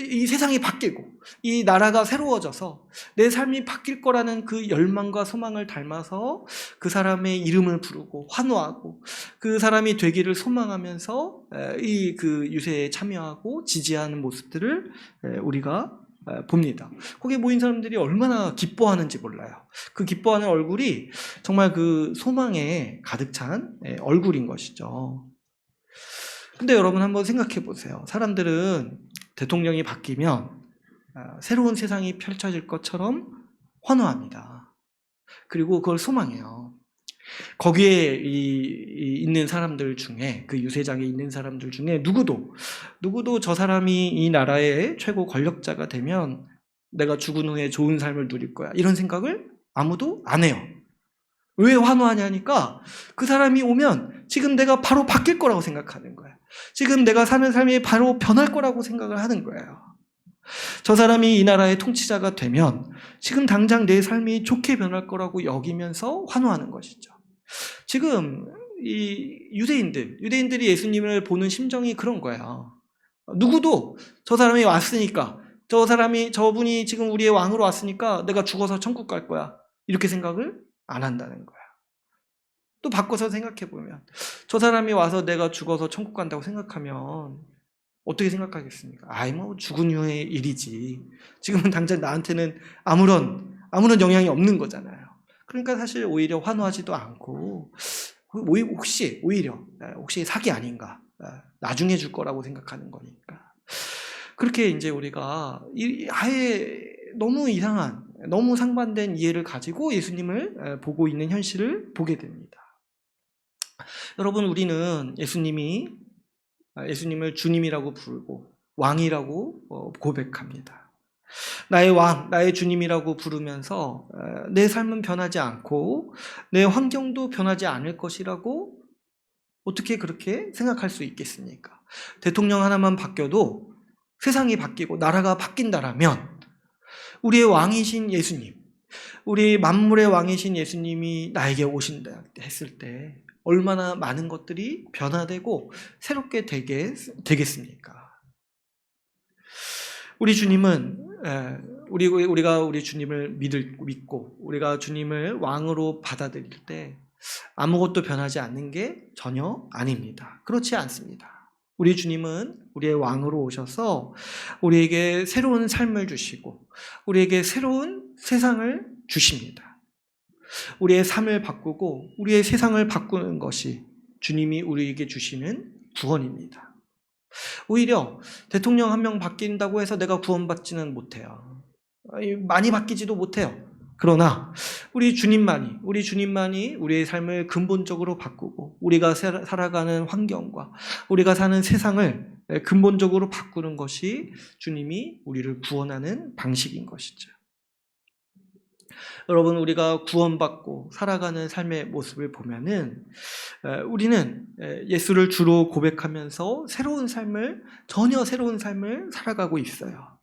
이 세상이 바뀌고 이 나라가 새로워져서 내 삶이 바뀔 거라는 그 열망과 소망을 닮아서 그 사람의 이름을 부르고 환호하고 그 사람이 되기를 소망하면서 이 그 유세에 참여하고 지지하는 모습들을 우리가 봅니다. 거기에 모인 사람들이 얼마나 기뻐하는지 몰라요. 그 기뻐하는 얼굴이 정말 그 소망에 가득 찬 얼굴인 것이죠. 근데 여러분, 한번 생각해 보세요. 사람들은 대통령이 바뀌면 새로운 세상이 펼쳐질 것처럼 환호합니다. 그리고 그걸 소망해요. 거기에 있는 사람들 중에, 그 유세장에 있는 사람들 중에 누구도 저 사람이 이 나라의 최고 권력자가 되면 내가 죽은 후에 좋은 삶을 누릴 거야, 이런 생각을 아무도 안 해요. 왜 환호하냐니까 그 사람이 오면 지금 내가 바로 바뀔 거라고 생각하는 거예요. 지금 내가 사는 삶이 바로 변할 거라고 생각을 하는 거예요. 저 사람이 이 나라의 통치자가 되면 지금 당장 내 삶이 좋게 변할 거라고 여기면서 환호하는 것이죠. 지금 이 유대인들이 예수님을 보는 심정이 그런 거예요. 누구도 저 사람이 왔으니까, 저분이 지금 우리의 왕으로 왔으니까 내가 죽어서 천국 갈 거야, 이렇게 생각을 안 한다는 거예요. 또 바꿔서 생각해보면 저 사람이 와서 내가 죽어서 천국 간다고 생각하면 어떻게 생각하겠습니까? 뭐 죽은 후의 일이지, 지금은 당장 나한테는 아무런 영향이 없는 거잖아요. 그러니까 사실 오히려 환호하지도 않고 혹시 사기 아닌가, 나중에 줄 거라고 생각하는 거니까. 그렇게 이제 우리가 아예 너무 이상한, 너무 상반된 이해를 가지고 예수님을 보고 있는 현실을 보게 됩니다. 여러분, 우리는 예수님을 주님이라고 부르고 왕이라고 고백합니다. 나의 왕, 나의 주님이라고 부르면서 내 삶은 변하지 않고 내 환경도 변하지 않을 것이라고 어떻게 그렇게 생각할 수 있겠습니까? 대통령 하나만 바뀌어도 세상이 바뀌고 나라가 바뀐다라면 우리의 왕이신 예수님, 우리 만물의 왕이신 예수님이 나에게 오신다 했을 때 얼마나 많은 것들이 변화되고 새롭게 되겠습니까? 우리 주님은 우리가 우리 주님을 믿고 우리가 주님을 왕으로 받아들일 때 아무것도 변하지 않는 게 전혀 아닙니다. 그렇지 않습니다. 우리 주님은 우리의 왕으로 오셔서 우리에게 새로운 삶을 주시고 우리에게 새로운 세상을 주십니다. 우리의 삶을 바꾸고 우리의 세상을 바꾸는 것이 주님이 우리에게 주시는 구원입니다. 오히려 대통령 한 명 바뀐다고 해서 내가 구원받지는 못해요. 많이 바뀌지도 못해요. 그러나 우리 주님만이 우리의 삶을 근본적으로 바꾸고 우리가 살아가는 환경과 우리가 사는 세상을 근본적으로 바꾸는 것이 주님이 우리를 구원하는 방식인 것이죠. 여러분, 우리가 구원받고 살아가는 삶의 모습을 보면은 우리는 예수를 주로 고백하면서 전혀 새로운 삶을 살아가고 있어요.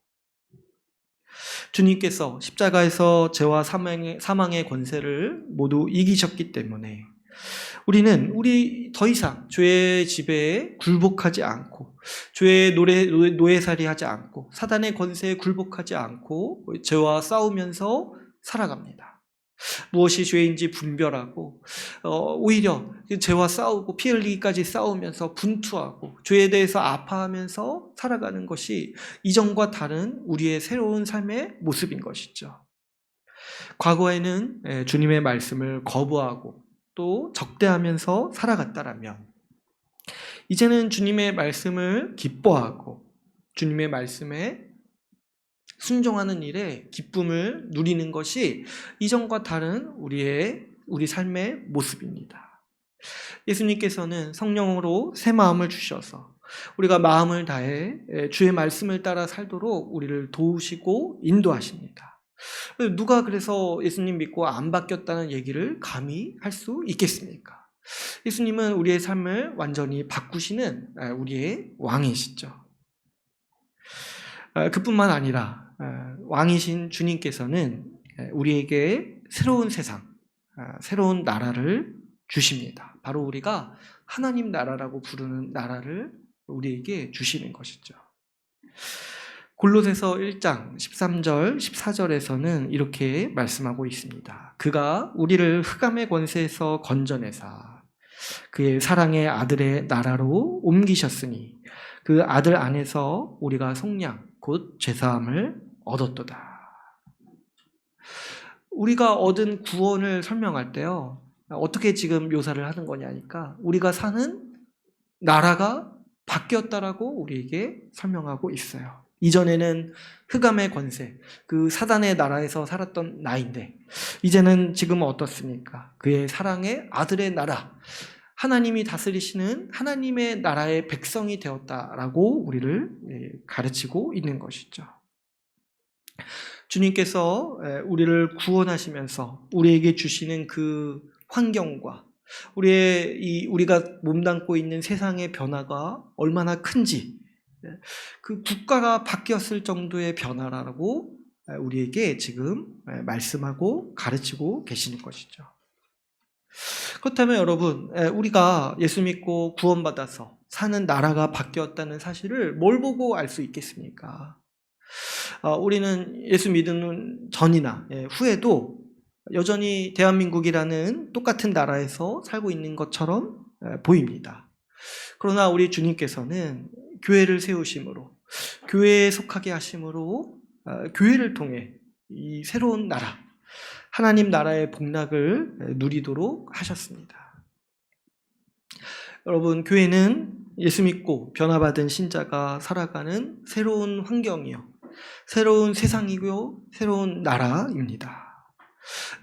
주님께서 십자가에서 죄와 사망의 권세를 모두 이기셨기 때문에 우리는 더 이상 죄의 지배에 굴복하지 않고 죄의 노예살이하지 않고 사단의 권세에 굴복하지 않고 죄와 싸우면서 살아갑니다. 무엇이 죄인지 분별하고 오히려 죄와 싸우고 피 흘리기까지 싸우면서 분투하고 죄에 대해서 아파하면서 살아가는 것이 이전과 다른 우리의 새로운 삶의 모습인 것이죠. 과거에는 주님의 말씀을 거부하고 또 적대하면서 살아갔다라면 이제는 주님의 말씀을 기뻐하고 주님의 말씀에 순종하는 일에 기쁨을 누리는 것이 이전과 다른 우리 삶의 모습입니다. 예수님께서는 성령으로 새 마음을 주셔서 우리가 마음을 다해 주의 말씀을 따라 살도록 우리를 도우시고 인도하십니다. 누가 그래서 예수님 믿고 안 바뀌었다는 얘기를 감히 할 수 있겠습니까? 예수님은 우리의 삶을 완전히 바꾸시는 우리의 왕이시죠. 그뿐만 아니라 왕이신 주님께서는 우리에게 새로운 세상, 새로운 나라를 주십니다. 바로 우리가 하나님 나라라고 부르는 나라를 우리에게 주시는 것이죠. 골로새서 1장 13절, 14절에서는 이렇게 말씀하고 있습니다. 그가 우리를 흑암의 권세에서 건져내사 그의 사랑의 아들의 나라로 옮기셨으니 그 아들 안에서 우리가 속량, 곧 죄사함을 얻었도다. 우리가 얻은 구원을 설명할 때요, 어떻게 지금 묘사를 하는 거냐니까 우리가 사는 나라가 바뀌었다라고 우리에게 설명하고 있어요. 이전에는 흑암의 권세, 그 사단의 나라에서 살았던 나인데 이제는 지금은 어떻습니까? 그의 사랑의 아들의 나라, 하나님이 다스리시는 하나님의 나라의 백성이 되었다라고 우리를 가르치고 있는 것이죠. 주님께서 우리를 구원하시면서 우리에게 주시는 그 환경과 우리가 몸담고 있는 세상의 변화가 얼마나 큰지, 그 국가가 바뀌었을 정도의 변화라고 우리에게 지금 말씀하고 가르치고 계시는 것이죠. 그렇다면 여러분, 우리가 예수 믿고 구원받아서 사는 나라가 바뀌었다는 사실을 뭘 보고 알 수 있겠습니까? 우리는 예수 믿는 전이나 후에도 여전히 대한민국이라는 똑같은 나라에서 살고 있는 것처럼 보입니다. 그러나 우리 주님께서는 교회를 세우심으로, 교회에 속하게 하심으로 교회를 통해 이 새로운 나라, 하나님 나라의 복락을 누리도록 하셨습니다. 여러분, 교회는 예수 믿고 변화받은 신자가 살아가는 새로운 환경이요, 새로운 세상이고 새로운 나라입니다.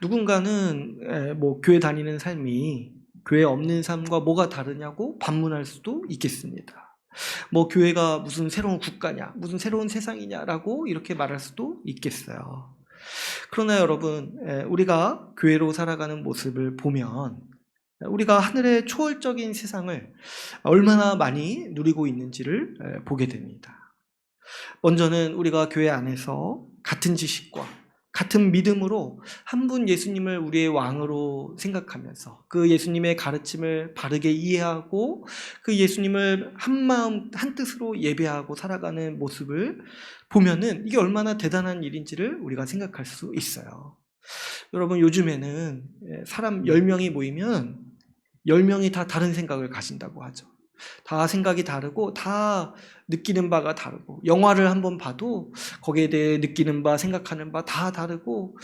누군가는 교회 다니는 삶이 교회 없는 삶과 뭐가 다르냐고 반문할 수도 있겠습니다. 교회가 무슨 새로운 국가냐, 무슨 새로운 세상이냐라고 이렇게 말할 수도 있겠어요. 그러나 여러분, 우리가 교회로 살아가는 모습을 보면 우리가 하늘의 초월적인 세상을 얼마나 많이 누리고 있는지를 보게 됩니다. 먼저는 우리가 교회 안에서 같은 지식과 같은 믿음으로 한 분 예수님을 우리의 왕으로 생각하면서 그 예수님의 가르침을 바르게 이해하고 그 예수님을 한마음 한뜻으로 예배하고 살아가는 모습을 보면은 이게 얼마나 대단한 일인지를 우리가 생각할 수 있어요. 여러분, 요즘에는 사람 10명이 모이면 10명이 다 다른 생각을 가진다고 하죠. 다 생각이 다르고 다 느끼는 바가 다르고, 영화를 한번 봐도 거기에 대해 느끼는 바, 생각하는 바 다 다르고,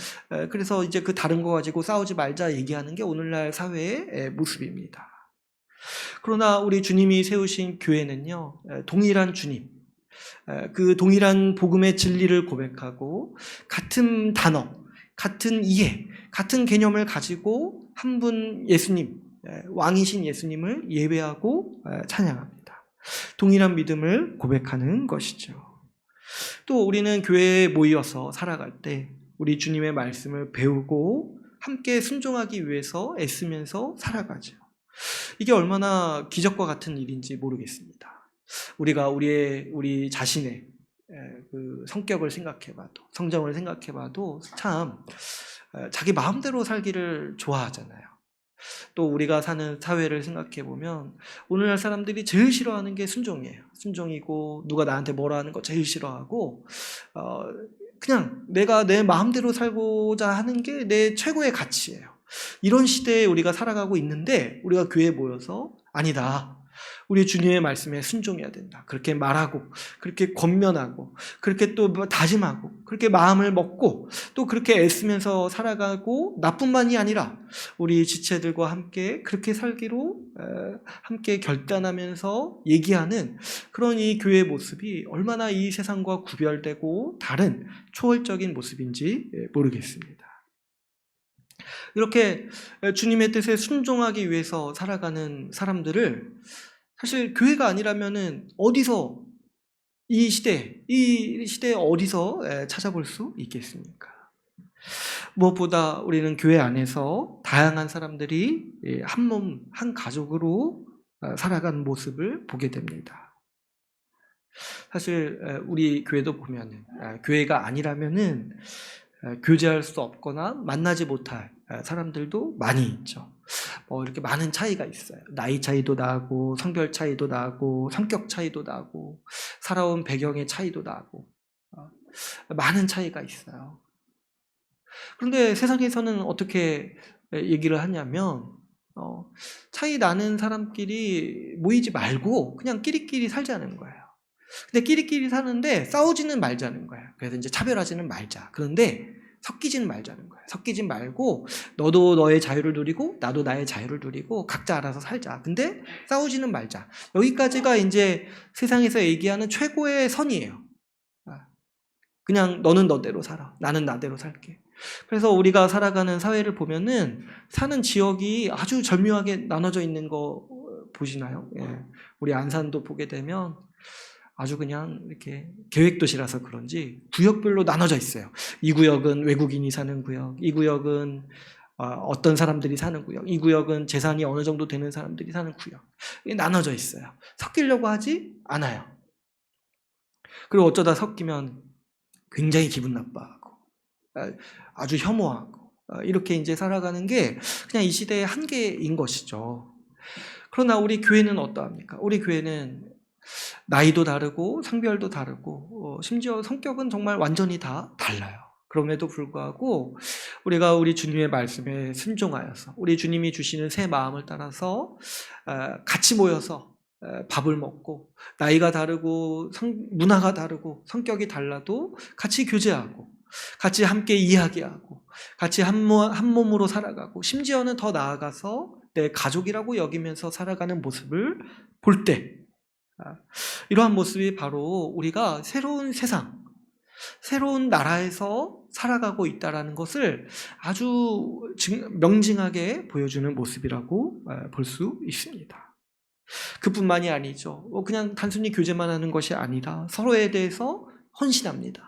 그래서 이제 그 다른 거 가지고 싸우지 말자 얘기하는 게 오늘날 사회의 모습입니다. 그러나 우리 주님이 세우신 교회는요, 동일한 주님, 그 동일한 복음의 진리를 고백하고 같은 단어, 같은 이해, 같은 개념을 가지고 한 분 예수님, 왕이신 예수님을 예배하고 찬양합니다. 동일한 믿음을 고백하는 것이죠. 또 우리는 교회에 모여서 살아갈 때 우리 주님의 말씀을 배우고 함께 순종하기 위해서 애쓰면서 살아가죠. 이게 얼마나 기적과 같은 일인지 모르겠습니다. 우리가 우리 자신의 그 성격을 생각해봐도, 성정을 생각해봐도 참 자기 마음대로 살기를 좋아하잖아요. 또 우리가 사는 사회를 생각해보면 오늘날 사람들이 제일 싫어하는 게 순종이에요. 순종이고, 누가 나한테 뭐라 하는 거 제일 싫어하고, 그냥 내가 내 마음대로 살고자 하는 게 내 최고의 가치예요. 이런 시대에 우리가 살아가고 있는데 우리가 교회에 모여서 아니다, 우리 주님의 말씀에 순종해야 된다, 그렇게 말하고, 그렇게 권면하고, 그렇게 또 다짐하고, 그렇게 마음을 먹고, 또 그렇게 애쓰면서 살아가고, 나뿐만이 아니라 우리 지체들과 함께 그렇게 살기로 함께 결단하면서 얘기하는 그런 이 교회의 모습이 얼마나 이 세상과 구별되고 다른 초월적인 모습인지 모르겠습니다. 이렇게 주님의 뜻에 순종하기 위해서 살아가는 사람들을 사실 교회가 아니라면은 어디서, 이 시대에 어디서 찾아볼 수 있겠습니까? 무엇보다 우리는 교회 안에서 다양한 사람들이 한 몸, 한 가족으로 살아가는 모습을 보게 됩니다. 사실 우리 교회도 보면은 교회가 아니라면은 교제할 수 없거나 만나지 못할 사람들도 많이 있죠. 이렇게 많은 차이가 있어요. 나이 차이도 나고, 성별 차이도 나고, 성격 차이도 나고, 살아온 배경의 차이도 나고, 많은 차이가 있어요. 그런데 세상에서는 어떻게 얘기를 하냐면, 차이 나는 사람끼리 모이지 말고 그냥 끼리끼리 살자는 거예요. 근데 끼리끼리 사는데 싸우지는 말자는 거예요. 그래서 이제 차별하지는 말자. 그런데 섞이지는 말자는 거예요. 섞이지 말고 너도 너의 자유를 누리고 나도 나의 자유를 누리고 각자 알아서 살자. 근데 싸우지는 말자. 여기까지가 이제 세상에서 얘기하는 최고의 선이에요. 그냥 너는 너대로 살아. 나는 나대로 살게. 그래서 우리가 살아가는 사회를 보면은 사는 지역이 아주 절묘하게 나눠져 있는 거 보시나요? 예. 우리 안산도 보게 되면 아주 그냥 이렇게 계획도시라서 그런지 구역별로 나눠져 있어요. 이 구역은 외국인이 사는 구역, 이 구역은 어떤 사람들이 사는 구역, 이 구역은 재산이 어느 정도 되는 사람들이 사는 구역. 나눠져 있어요. 섞이려고 하지 않아요. 그리고 어쩌다 섞이면 굉장히 기분 나빠하고 아주 혐오하고 이렇게 이제 살아가는 게 그냥 이 시대의 한계인 것이죠. 그러나 우리 교회는 어떠합니까? 우리 교회는 나이도 다르고 성별도 다르고 심지어 성격은 정말 완전히 다 달라요. 그럼에도 불구하고 우리가 우리 주님의 말씀에 순종하여서 우리 주님이 주시는 새 마음을 따라서 같이 모여서 밥을 먹고 나이가 다르고 문화가 다르고 성격이 달라도 같이 교제하고 같이 함께 이야기하고 같이 한 몸으로 살아가고 심지어는 더 나아가서 내 가족이라고 여기면서 살아가는 모습을 볼 때 이러한 모습이 바로 우리가 새로운 세상, 새로운 나라에서 살아가고 있다는 것을 아주 명징하게 보여주는 모습이라고 볼 수 있습니다. 그뿐만이 아니죠. 그냥 단순히 교제만 하는 것이 아니라 서로에 대해서 헌신합니다.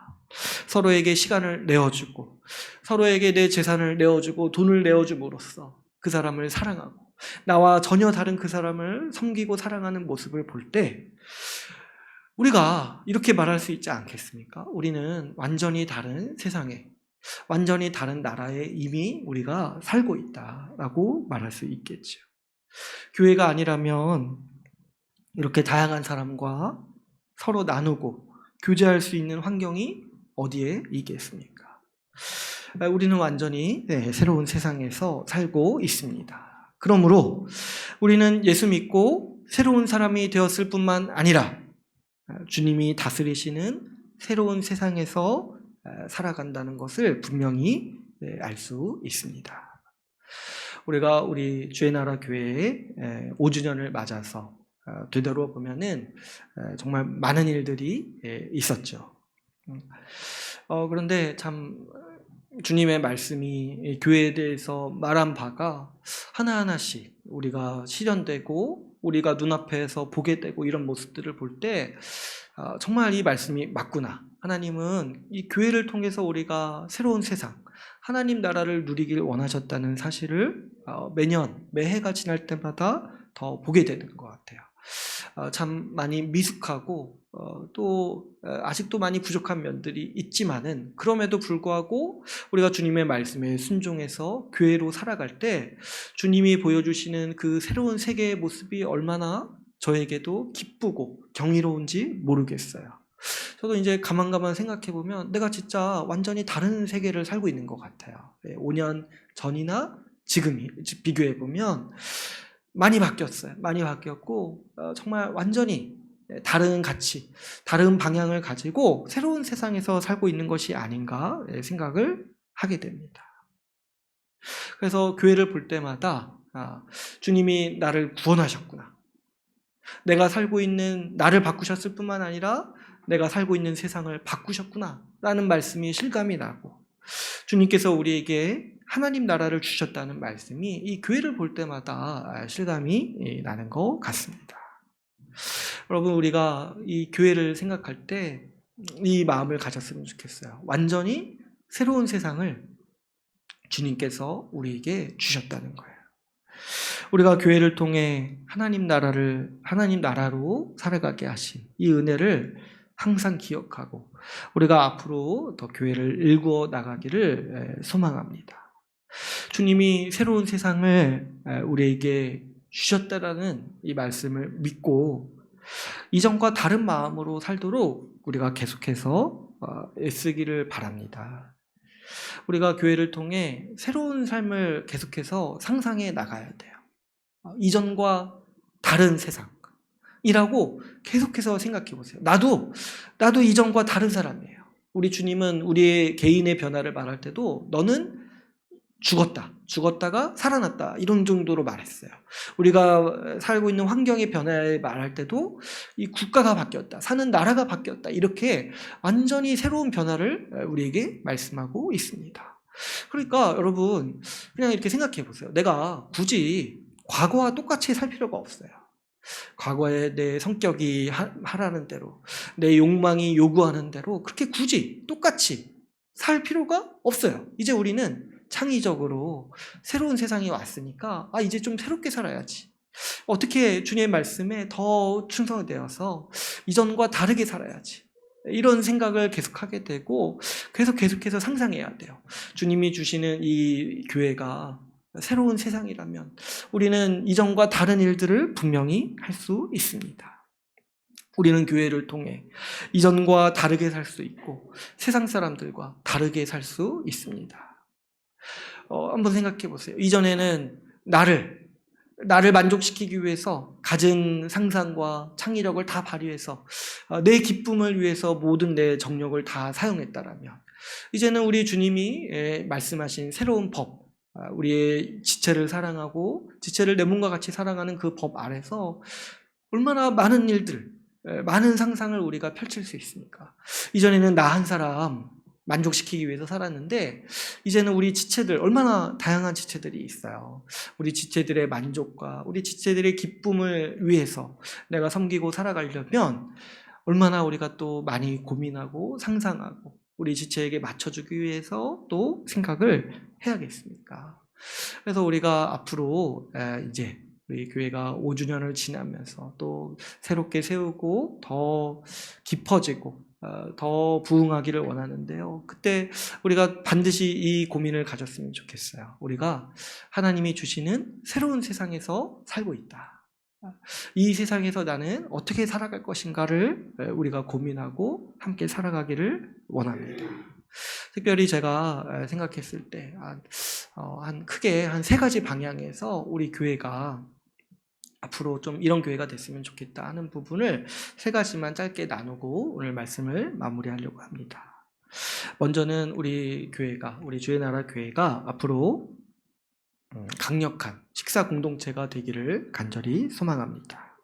서로에게 시간을 내어주고 서로에게 내 재산을 내어주고 돈을 내어줌으로써 그 사람을 사랑하고 나와 전혀 다른 그 사람을 섬기고 사랑하는 모습을 볼 때 우리가 이렇게 말할 수 있지 않겠습니까? 우리는 완전히 다른 세상에 완전히 다른 나라에 이미 우리가 살고 있다라고 말할 수 있겠죠. 교회가 아니라면 이렇게 다양한 사람과 서로 나누고 교제할 수 있는 환경이 어디에 있겠습니까? 우리는 완전히 새로운 세상에서 살고 있습니다. 그러므로 우리는 예수 믿고 새로운 사람이 되었을 뿐만 아니라 주님이 다스리시는 새로운 세상에서 살아간다는 것을 분명히 알 수 있습니다. 우리가 우리 주의 나라 교회의 5주년을 맞아서 되돌아보면은 정말 많은 일들이 있었죠. 그런데 참 주님의 말씀이 교회에 대해서 말한 바가 하나하나씩 우리가 실현되고 우리가 눈앞에서 보게 되고 이런 모습들을 볼 때 정말 이 말씀이 맞구나. 하나님은 이 교회를 통해서 우리가 새로운 세상, 하나님 나라를 누리길 원하셨다는 사실을 매년, 매해가 지날 때마다 더 보게 되는 것 같아요. 참 많이 미숙하고 또 아직도 많이 부족한 면들이 있지만은 그럼에도 불구하고 우리가 주님의 말씀에 순종해서 교회로 살아갈 때 주님이 보여주시는 그 새로운 세계의 모습이 얼마나 저에게도 기쁘고 경이로운지 모르겠어요. 저도 이제 가만가만 생각해보면 내가 진짜 완전히 다른 세계를 살고 있는 것 같아요. 5년 전이나 지금이 비교해보면 많이 바뀌었어요. 많이 바뀌었고 정말 완전히 다른 가치, 다른 방향을 가지고 새로운 세상에서 살고 있는 것이 아닌가 생각을 하게 됩니다. 그래서 교회를 볼 때마다 주님이 나를 구원하셨구나. 내가 살고 있는 나를 바꾸셨을 뿐만 아니라 내가 살고 있는 세상을 바꾸셨구나 라는 말씀이 실감이 나고 주님께서 우리에게 하나님 나라를 주셨다는 말씀이 이 교회를 볼 때마다 실감이 나는 것 같습니다. 여러분, 우리가 이 교회를 생각할 때 이 마음을 가졌으면 좋겠어요. 완전히 새로운 세상을 주님께서 우리에게 주셨다는 거예요. 우리가 교회를 통해 하나님 나라로 살아가게 하신 이 은혜를 항상 기억하고 우리가 앞으로 더 교회를 일구어 나가기를 소망합니다. 주님이 새로운 세상을 우리에게 주셨다라는 이 말씀을 믿고 이전과 다른 마음으로 살도록 우리가 계속해서 애쓰기를 바랍니다. 우리가 교회를 통해 새로운 삶을 계속해서 상상해 나가야 돼요. 이전과 다른 세상이라고 계속해서 생각해 보세요. 나도 이전과 다른 사람이에요. 우리 주님은 우리의 개인의 변화를 말할 때도 너는 죽었다가 살아났다 이런 정도로 말했어요. 우리가 살고 있는 환경의 변화를 말할 때도 이 국가가 바뀌었다, 사는 나라가 바뀌었다 이렇게 완전히 새로운 변화를 우리에게 말씀하고 있습니다. 그러니까 여러분 그냥 이렇게 생각해 보세요. 내가 굳이 과거와 똑같이 살 필요가 없어요. 과거에 내 성격이 하라는 대로 내 욕망이 요구하는 대로 그렇게 굳이 똑같이 살 필요가 없어요. 이제 우리는 창의적으로 새로운 세상이 왔으니까 이제 좀 새롭게 살아야지. 어떻게 주님의 말씀에 더 충성되어서 이전과 다르게 살아야지. 이런 생각을 계속하게 되고 계속해서 상상해야 돼요. 주님이 주시는 이 교회가 새로운 세상이라면 우리는 이전과 다른 일들을 분명히 할 수 있습니다. 우리는 교회를 통해 이전과 다르게 살 수 있고 세상 사람들과 다르게 살 수 있습니다. 한번 생각해 보세요. 이전에는 나를 만족시키기 위해서 가진 상상과 창의력을 다 발휘해서 내 기쁨을 위해서 모든 내 정력을 다 사용했다라면 이제는 우리 주님이 말씀하신 새로운 법, 우리의 지체를 사랑하고 지체를 내 몸과 같이 사랑하는 그 법 아래서 얼마나 많은 일들, 많은 상상을 우리가 펼칠 수 있습니까? 이전에는 나 한 사람 만족시키기 위해서 살았는데 이제는 우리 지체들 얼마나 다양한 지체들이 있어요. 우리 지체들의 만족과 우리 지체들의 기쁨을 위해서 내가 섬기고 살아가려면 얼마나 우리가 또 많이 고민하고 상상하고 우리 지체에게 맞춰주기 위해서 또 생각을 해야겠습니까? 그래서 우리가 앞으로 이제 우리 교회가 5주년을 지나면서 또 새롭게 세우고 더 깊어지고 더 부흥하기를 원하는데요. 그때 우리가 반드시 이 고민을 가졌으면 좋겠어요. 우리가 하나님이 주시는 새로운 세상에서 살고 있다. 이 세상에서 나는 어떻게 살아갈 것인가를 우리가 고민하고 함께 살아가기를 원합니다. 특별히 제가 생각했을 때 크게 한 3가지 방향에서 우리 교회가 앞으로 좀 이런 교회가 됐으면 좋겠다 하는 부분을 3가지만 짧게 나누고 오늘 말씀을 마무리하려고 합니다. 먼저는 우리 주의 나라 교회가 앞으로 강력한 식사 공동체가 되기를 간절히 소망합니다.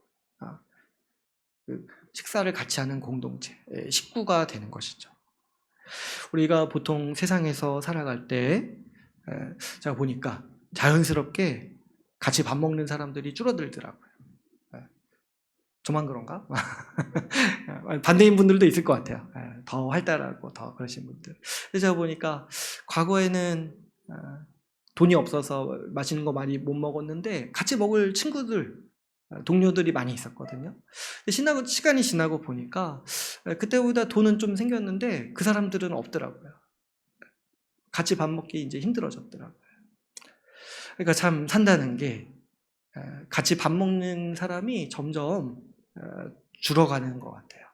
식사를 같이 하는 공동체, 식구가 되는 것이죠. 우리가 보통 세상에서 살아갈 때 제가 보니까 자연스럽게 같이 밥 먹는 사람들이 줄어들더라고요. 저만 그런가? 반대인 분들도 있을 것 같아요. 더 활달하고 더 그러신 분들. 제가 보니까 과거에는 돈이 없어서 맛있는 거 많이 못 먹었는데 같이 먹을 친구들, 동료들이 많이 있었거든요. 시간이 지나고 보니까 그때보다 돈은 좀 생겼는데 그 사람들은 없더라고요. 같이 밥 먹기 이제 힘들어졌더라고요. 그러니까 참 산다는 게 같이 밥 먹는 사람이 점점 줄어가는 것 같아요.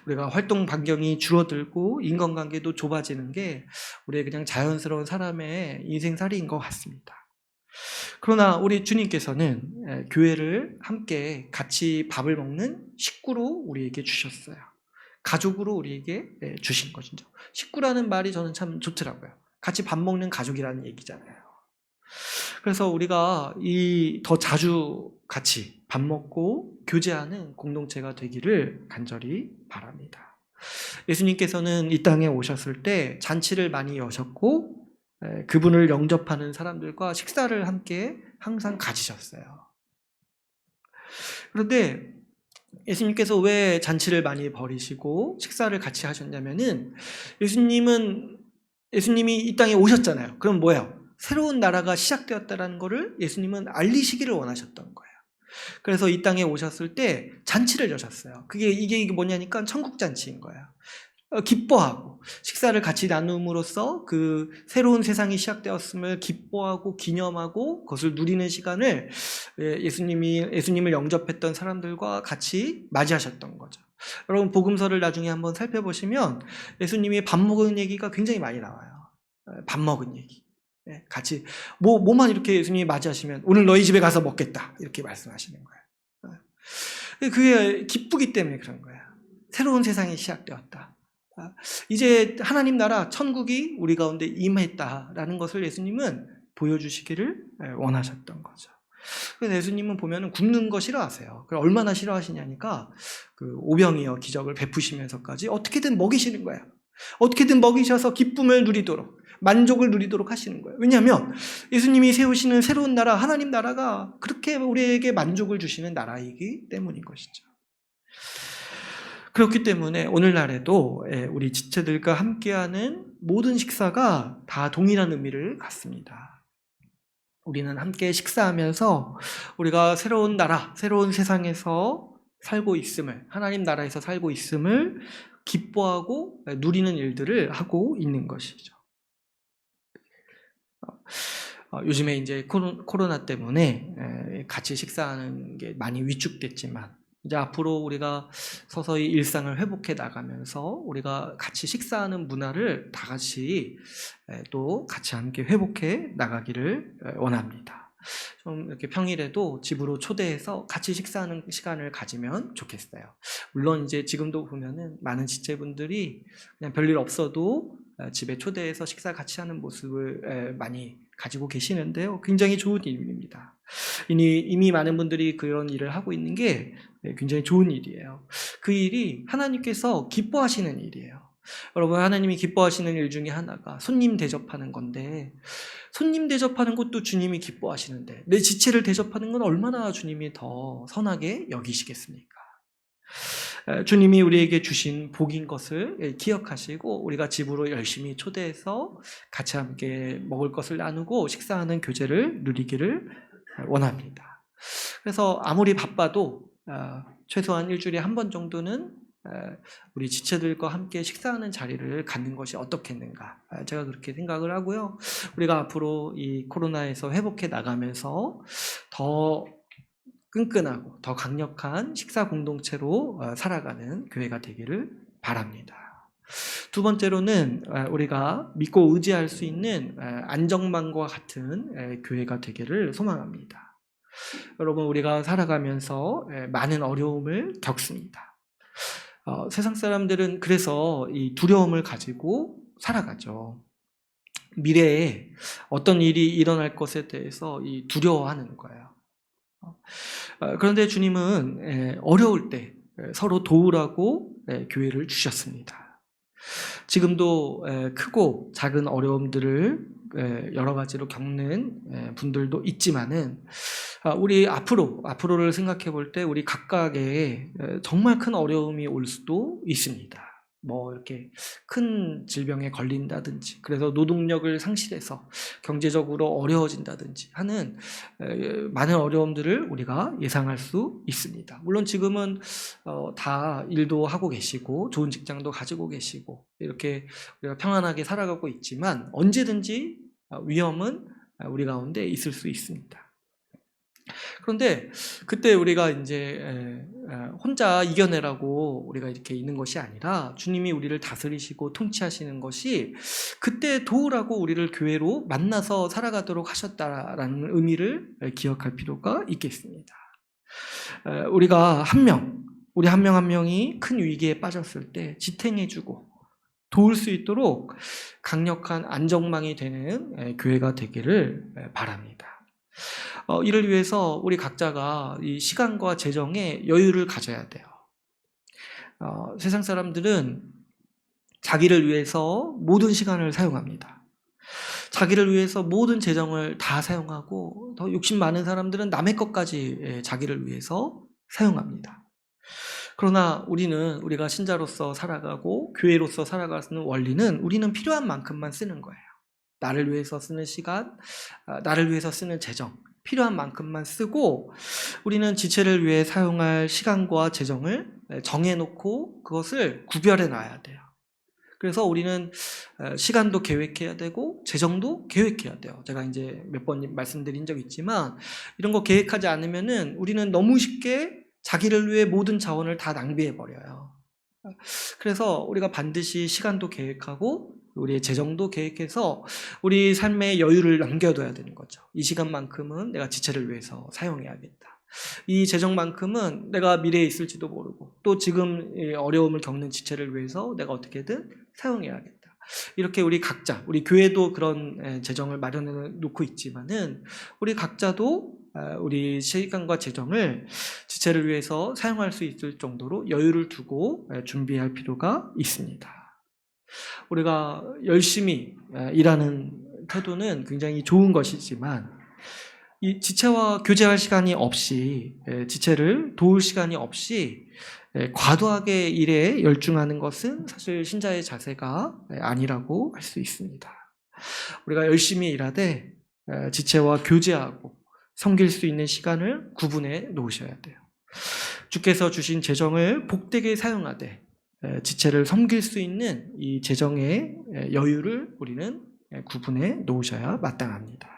우리가 활동 반경이 줄어들고 인간관계도 좁아지는 게 우리의 그냥 자연스러운 사람의 인생살이인 것 같습니다. 그러나 우리 주님께서는 교회를 함께 같이 밥을 먹는 식구로 우리에게 주셨어요. 가족으로 우리에게 주신 것이죠. 식구라는 말이 저는 참 좋더라고요. 같이 밥 먹는 가족이라는 얘기잖아요. 그래서 우리가 더 자주 같이 밥 먹고 교제하는 공동체가 되기를 간절히 바랍니다. 예수님께서는 이 땅에 오셨을 때 잔치를 많이 여셨고 그분을 영접하는 사람들과 식사를 함께 항상 가지셨어요. 그런데 예수님께서 왜 잔치를 많이 벌이시고 식사를 같이 하셨냐면은 예수님은 예수님이 이 땅에 오셨잖아요. 그럼 뭐예요? 새로운 나라가 시작되었다는 것을 예수님은 알리시기를 원하셨던 거예요. 그래서 이 땅에 오셨을 때 잔치를 여셨어요. 이게 뭐냐니까 천국 잔치인 거예요. 기뻐하고 식사를 같이 나눔으로써 그 새로운 세상이 시작되었음을 기뻐하고 기념하고 그것을 누리는 시간을 예수님을 영접했던 사람들과 같이 맞이하셨던 거죠. 여러분 복음서를 나중에 한번 살펴보시면 예수님이 밥 먹은 얘기가 굉장히 많이 나와요. 밥 먹은 얘기. 같이 뭐만 이렇게 예수님이 맞이하시면 오늘 너희 집에 가서 먹겠다 이렇게 말씀하시는 거예요. 그게 기쁘기 때문에 그런 거예요. 새로운 세상이 시작되었다. 이제 하나님 나라 천국이 우리 가운데 임했다라는 것을 예수님은 보여주시기를 원하셨던 거죠. 그래서 예수님은 보면은 굶는 거 싫어하세요. 얼마나 싫어하시냐니까 그 오병이어 기적을 베푸시면서까지 어떻게든 먹이시는 거예요. 어떻게든 먹이셔서 기쁨을 누리도록, 만족을 누리도록 하시는 거예요. 왜냐하면 예수님이 세우시는 새로운 나라, 하나님 나라가 그렇게 우리에게 만족을 주시는 나라이기 때문인 것이죠. 그렇기 때문에 오늘날에도 우리 지체들과 함께하는 모든 식사가 다 동일한 의미를 갖습니다. 우리는 함께 식사하면서 우리가 새로운 나라, 새로운 세상에서 살고 있음을, 하나님 나라에서 살고 있음을 기뻐하고 누리는 일들을 하고 있는 것이죠. 요즘에 이제 코로나 때문에 같이 식사하는 게 많이 위축됐지만 이제 앞으로 우리가 서서히 일상을 회복해 나가면서 우리가 같이 식사하는 문화를 다 같이 또 같이 함께 회복해 나가기를 원합니다. 좀 이렇게 평일에도 집으로 초대해서 같이 식사하는 시간을 가지면 좋겠어요. 물론 이제 지금도 보면은 많은 지체분들이 그냥 별일 없어도 집에 초대해서 식사 같이 하는 모습을 많이 가지고 계시는데요. 굉장히 좋은 일입니다. 이미 많은 분들이 그런 일을 하고 있는 게 굉장히 좋은 일이에요. 그 일이 하나님께서 기뻐하시는 일이에요. 여러분, 하나님이 기뻐하시는 일 중에 하나가 손님 대접하는 건데, 손님 대접하는 것도 주님이 기뻐하시는데 내 지체를 대접하는 건 얼마나 주님이 더 선하게 여기시겠습니까? 주님이 우리에게 주신 복인 것을 기억하시고 우리가 집으로 열심히 초대해서 같이 함께 먹을 것을 나누고 식사하는 교제를 누리기를 원합니다. 그래서 아무리 바빠도 최소한 일주일에 한 번 정도는 우리 지체들과 함께 식사하는 자리를 갖는 것이 어떻겠는가, 제가 그렇게 생각을 하고요. 우리가 앞으로 이 코로나에서 회복해 나가면서 더 끈끈하고 더 강력한 식사 공동체로 살아가는 교회가 되기를 바랍니다. 두 번째로는 우리가 믿고 의지할 수 있는 안정망과 같은 교회가 되기를 소망합니다. 여러분, 우리가 살아가면서 많은 어려움을 겪습니다. 세상 사람들은 그래서 이 두려움을 가지고 살아가죠. 미래에 어떤 일이 일어날 것에 대해서 두려워하는 거예요. 그런데 주님은 어려울 때 서로 도우라고 교회를 주셨습니다. 지금도 크고 작은 어려움들을 여러 가지로 겪는 분들도 있지만은 우리 앞으로를 생각해 볼 때 우리 각각의 정말 큰 어려움이 올 수도 있습니다. 뭐 이렇게 큰 질병에 걸린다든지, 그래서 노동력을 상실해서 경제적으로 어려워진다든지 하는 많은 어려움들을 우리가 예상할 수 있습니다. 물론 지금은 다 일도 하고 계시고 좋은 직장도 가지고 계시고 이렇게 우리가 평안하게 살아가고 있지만 언제든지 위험은 우리 가운데 있을 수 있습니다. 그런데 그때 우리가 이제 혼자 이겨내라고 우리가 이렇게 있는 것이 아니라 주님이 우리를 다스리시고 통치하시는 것이 그때 도우라고 우리를 교회로 만나서 살아가도록 하셨다라는 의미를 기억할 필요가 있겠습니다. 우리가 우리 한 명 한 명이 큰 위기에 빠졌을 때 지탱해주고 도울 수 있도록 강력한 안정망이 되는 교회가 되기를 바랍니다. 이를 위해서 우리 각자가 이 시간과 재정에 여유를 가져야 돼요. 세상 사람들은 자기를 위해서 모든 시간을 사용합니다. 자기를 위해서 모든 재정을 다 사용하고 더 욕심 많은 사람들은 남의 것까지 자기를 위해서 사용합니다. 그러나 우리가 신자로서 살아가고 교회로서 살아가는 원리는 우리는 필요한 만큼만 쓰는 거예요. 나를 위해서 쓰는 시간, 나를 위해서 쓰는 재정, 필요한 만큼만 쓰고 우리는 지체를 위해 사용할 시간과 재정을 정해놓고 그것을 구별해 놔야 돼요. 그래서 우리는 시간도 계획해야 되고 재정도 계획해야 돼요. 제가 이제 몇 번 말씀드린 적 있지만 이런 거 계획하지 않으면은 우리는 너무 쉽게 자기를 위해 모든 자원을 다 낭비해 버려요. 그래서 우리가 반드시 시간도 계획하고 우리의 재정도 계획해서 우리 삶의 여유를 남겨둬야 되는 거죠. 이 시간만큼은 내가 지체를 위해서 사용해야겠다. 이 재정만큼은 내가 미래에 있을지도 모르고 또 지금 어려움을 겪는 지체를 위해서 내가 어떻게든 사용해야겠다. 이렇게 우리 각자, 우리 교회도 그런 재정을 마련해 놓고 있지만은 우리 각자도 우리 시간과 재정을 지체를 위해서 사용할 수 있을 정도로 여유를 두고 준비할 필요가 있습니다. 우리가 열심히 일하는 태도는 굉장히 좋은 것이지만 이 지체와 교제할 시간이 없이 지체를 도울 시간이 없이 과도하게 일에 열중하는 것은 사실 신자의 자세가 아니라고 할 수 있습니다. 우리가 열심히 일하되 지체와 교제하고 섬길 수 있는 시간을 구분해 놓으셔야 돼요. 주께서 주신 재정을 복되게 사용하되 지체를 섬길 수 있는 이 재정의 여유를 우리는 구분해 놓으셔야 마땅합니다.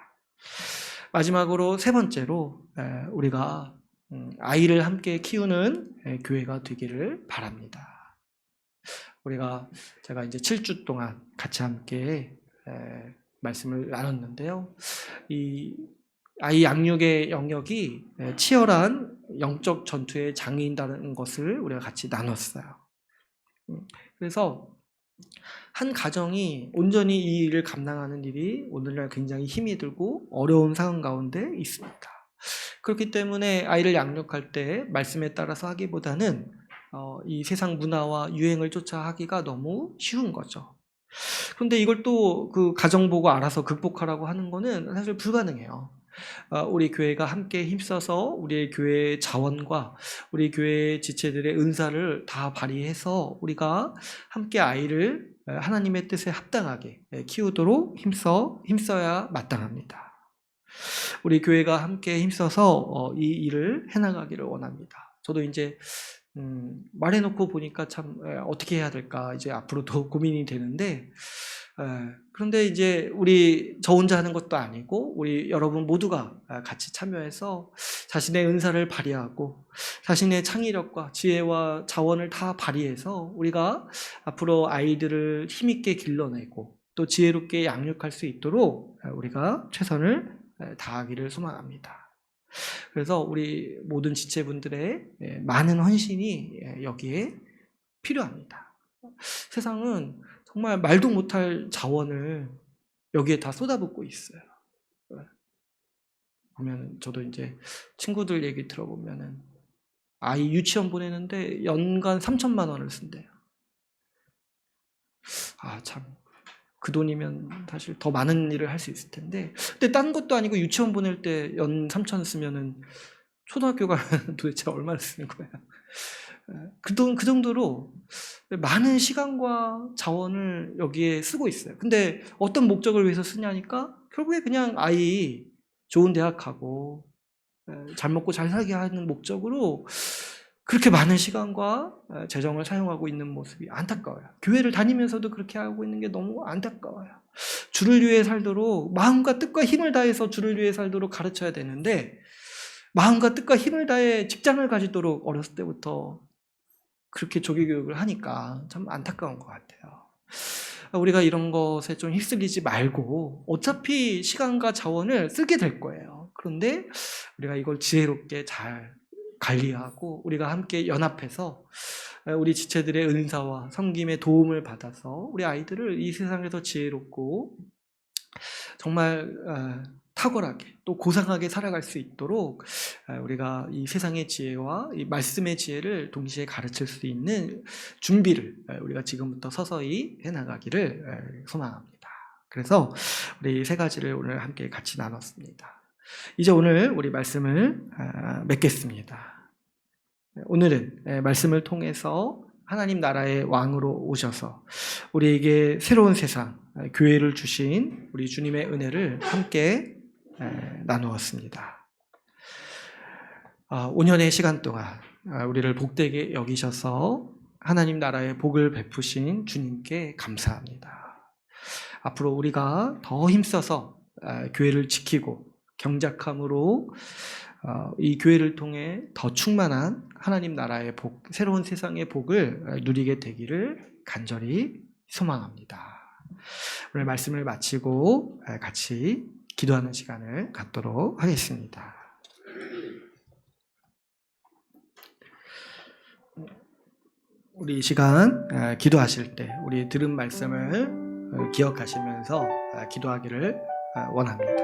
마지막으로 세 번째로 우리가 아이를 함께 키우는 교회가 되기를 바랍니다. 제가 이제 7주 동안 같이 함께 말씀을 나눴는데요. 이 아이 양육의 영역이 치열한 영적 전투의 장이다는 것을 우리가 같이 나눴어요. 그래서 한 가정이 온전히 이 일을 감당하는 일이 오늘날 굉장히 힘이 들고 어려운 상황 가운데 있습니다. 그렇기 때문에 아이를 양육할 때 말씀에 따라서 하기보다는 이 세상 문화와 유행을 쫓아 하기가 너무 쉬운 거죠. 그런데 이걸 또 그 가정 보고 알아서 극복하라고 하는 거는 사실 불가능해요. 우리 교회가 함께 힘써서 우리의 교회의 자원과 우리 교회의 지체들의 은사를 다 발휘해서 우리가 함께 아이를 하나님의 뜻에 합당하게 키우도록 힘써야 마땅합니다. 우리 교회가 함께 힘써서 이 일을 해나가기를 원합니다. 저도 이제 말해놓고 보니까 참 어떻게 해야 될까 이제 앞으로도 고민이 되는데 그런데 이제 저 혼자 하는 것도 아니고 우리 여러분 모두가 같이 참여해서 자신의 은사를 발휘하고 자신의 창의력과 지혜와 자원을 다 발휘해서 우리가 앞으로 아이들을 힘있게 길러내고 또 지혜롭게 양육할 수 있도록 우리가 최선을 다하기를 소망합니다. 그래서 우리 모든 지체분들의 많은 헌신이 여기에 필요합니다. 세상은 정말 말도 못할 자원을 여기에 다 쏟아붓고 있어요. 보면 저도 이제 친구들 얘기 들어보면은 아이 유치원 보내는데 연간 3천만 원을 쓴대요. 참. 그 돈이면 사실 더 많은 일을 할 수 있을 텐데. 근데 딴 것도 아니고 유치원 보낼 때 연 3천 쓰면은 초등학교 가면 도대체 얼마를 쓰는 거야. 그 정도로 많은 시간과 자원을 여기에 쓰고 있어요. 근데 어떤 목적을 위해서 쓰냐니까 결국에 그냥 아이 좋은 대학 가고 잘 먹고 잘 살게 하는 목적으로 그렇게 많은 시간과 재정을 사용하고 있는 모습이 안타까워요. 교회를 다니면서도 그렇게 하고 있는 게 너무 안타까워요. 주를 위해 살도록 마음과 뜻과 힘을 다해서 주를 위해 살도록 가르쳐야 되는데 마음과 뜻과 힘을 다해 직장을 가지도록 어렸을 때부터 그렇게 조기교육을 하니까 참 안타까운 것 같아요. 우리가 이런 것에 좀 휩쓸리지 말고 어차피 시간과 자원을 쓰게 될 거예요. 그런데 우리가 이걸 지혜롭게 잘 관리하고 우리가 함께 연합해서 우리 지체들의 은사와 섬김의 도움을 받아서 우리 아이들을 이 세상에서 지혜롭고 정말 탁월하게 또 고상하게 살아갈 수 있도록 우리가 이 세상의 지혜와 이 말씀의 지혜를 동시에 가르칠 수 있는 준비를 우리가 지금부터 서서히 해나가기를 소망합니다. 그래서 우리 세 가지를 오늘 함께 같이 나눴습니다. 이제 오늘 우리 말씀을 맺겠습니다. 오늘은 말씀을 통해서 하나님 나라의 왕으로 오셔서 우리에게 새로운 세상, 교회를 주신 우리 주님의 은혜를 함께 나누었습니다. 5년의 시간 동안 우리를 복되게 여기셔서 하나님 나라의 복을 베푸신 주님께 감사합니다. 앞으로 우리가 더 힘써서 교회를 지키고 경작함으로 이 교회를 통해 더 충만한 하나님 나라의 복, 새로운 세상의 복을 누리게 되기를 간절히 소망합니다. 오늘 말씀을 마치고 같이 기도하는 시간을 갖도록 하겠습니다. 우리 이 시간 기도하실 때 우리 들은 말씀을 기억하시면서 기도하기를 원합니다.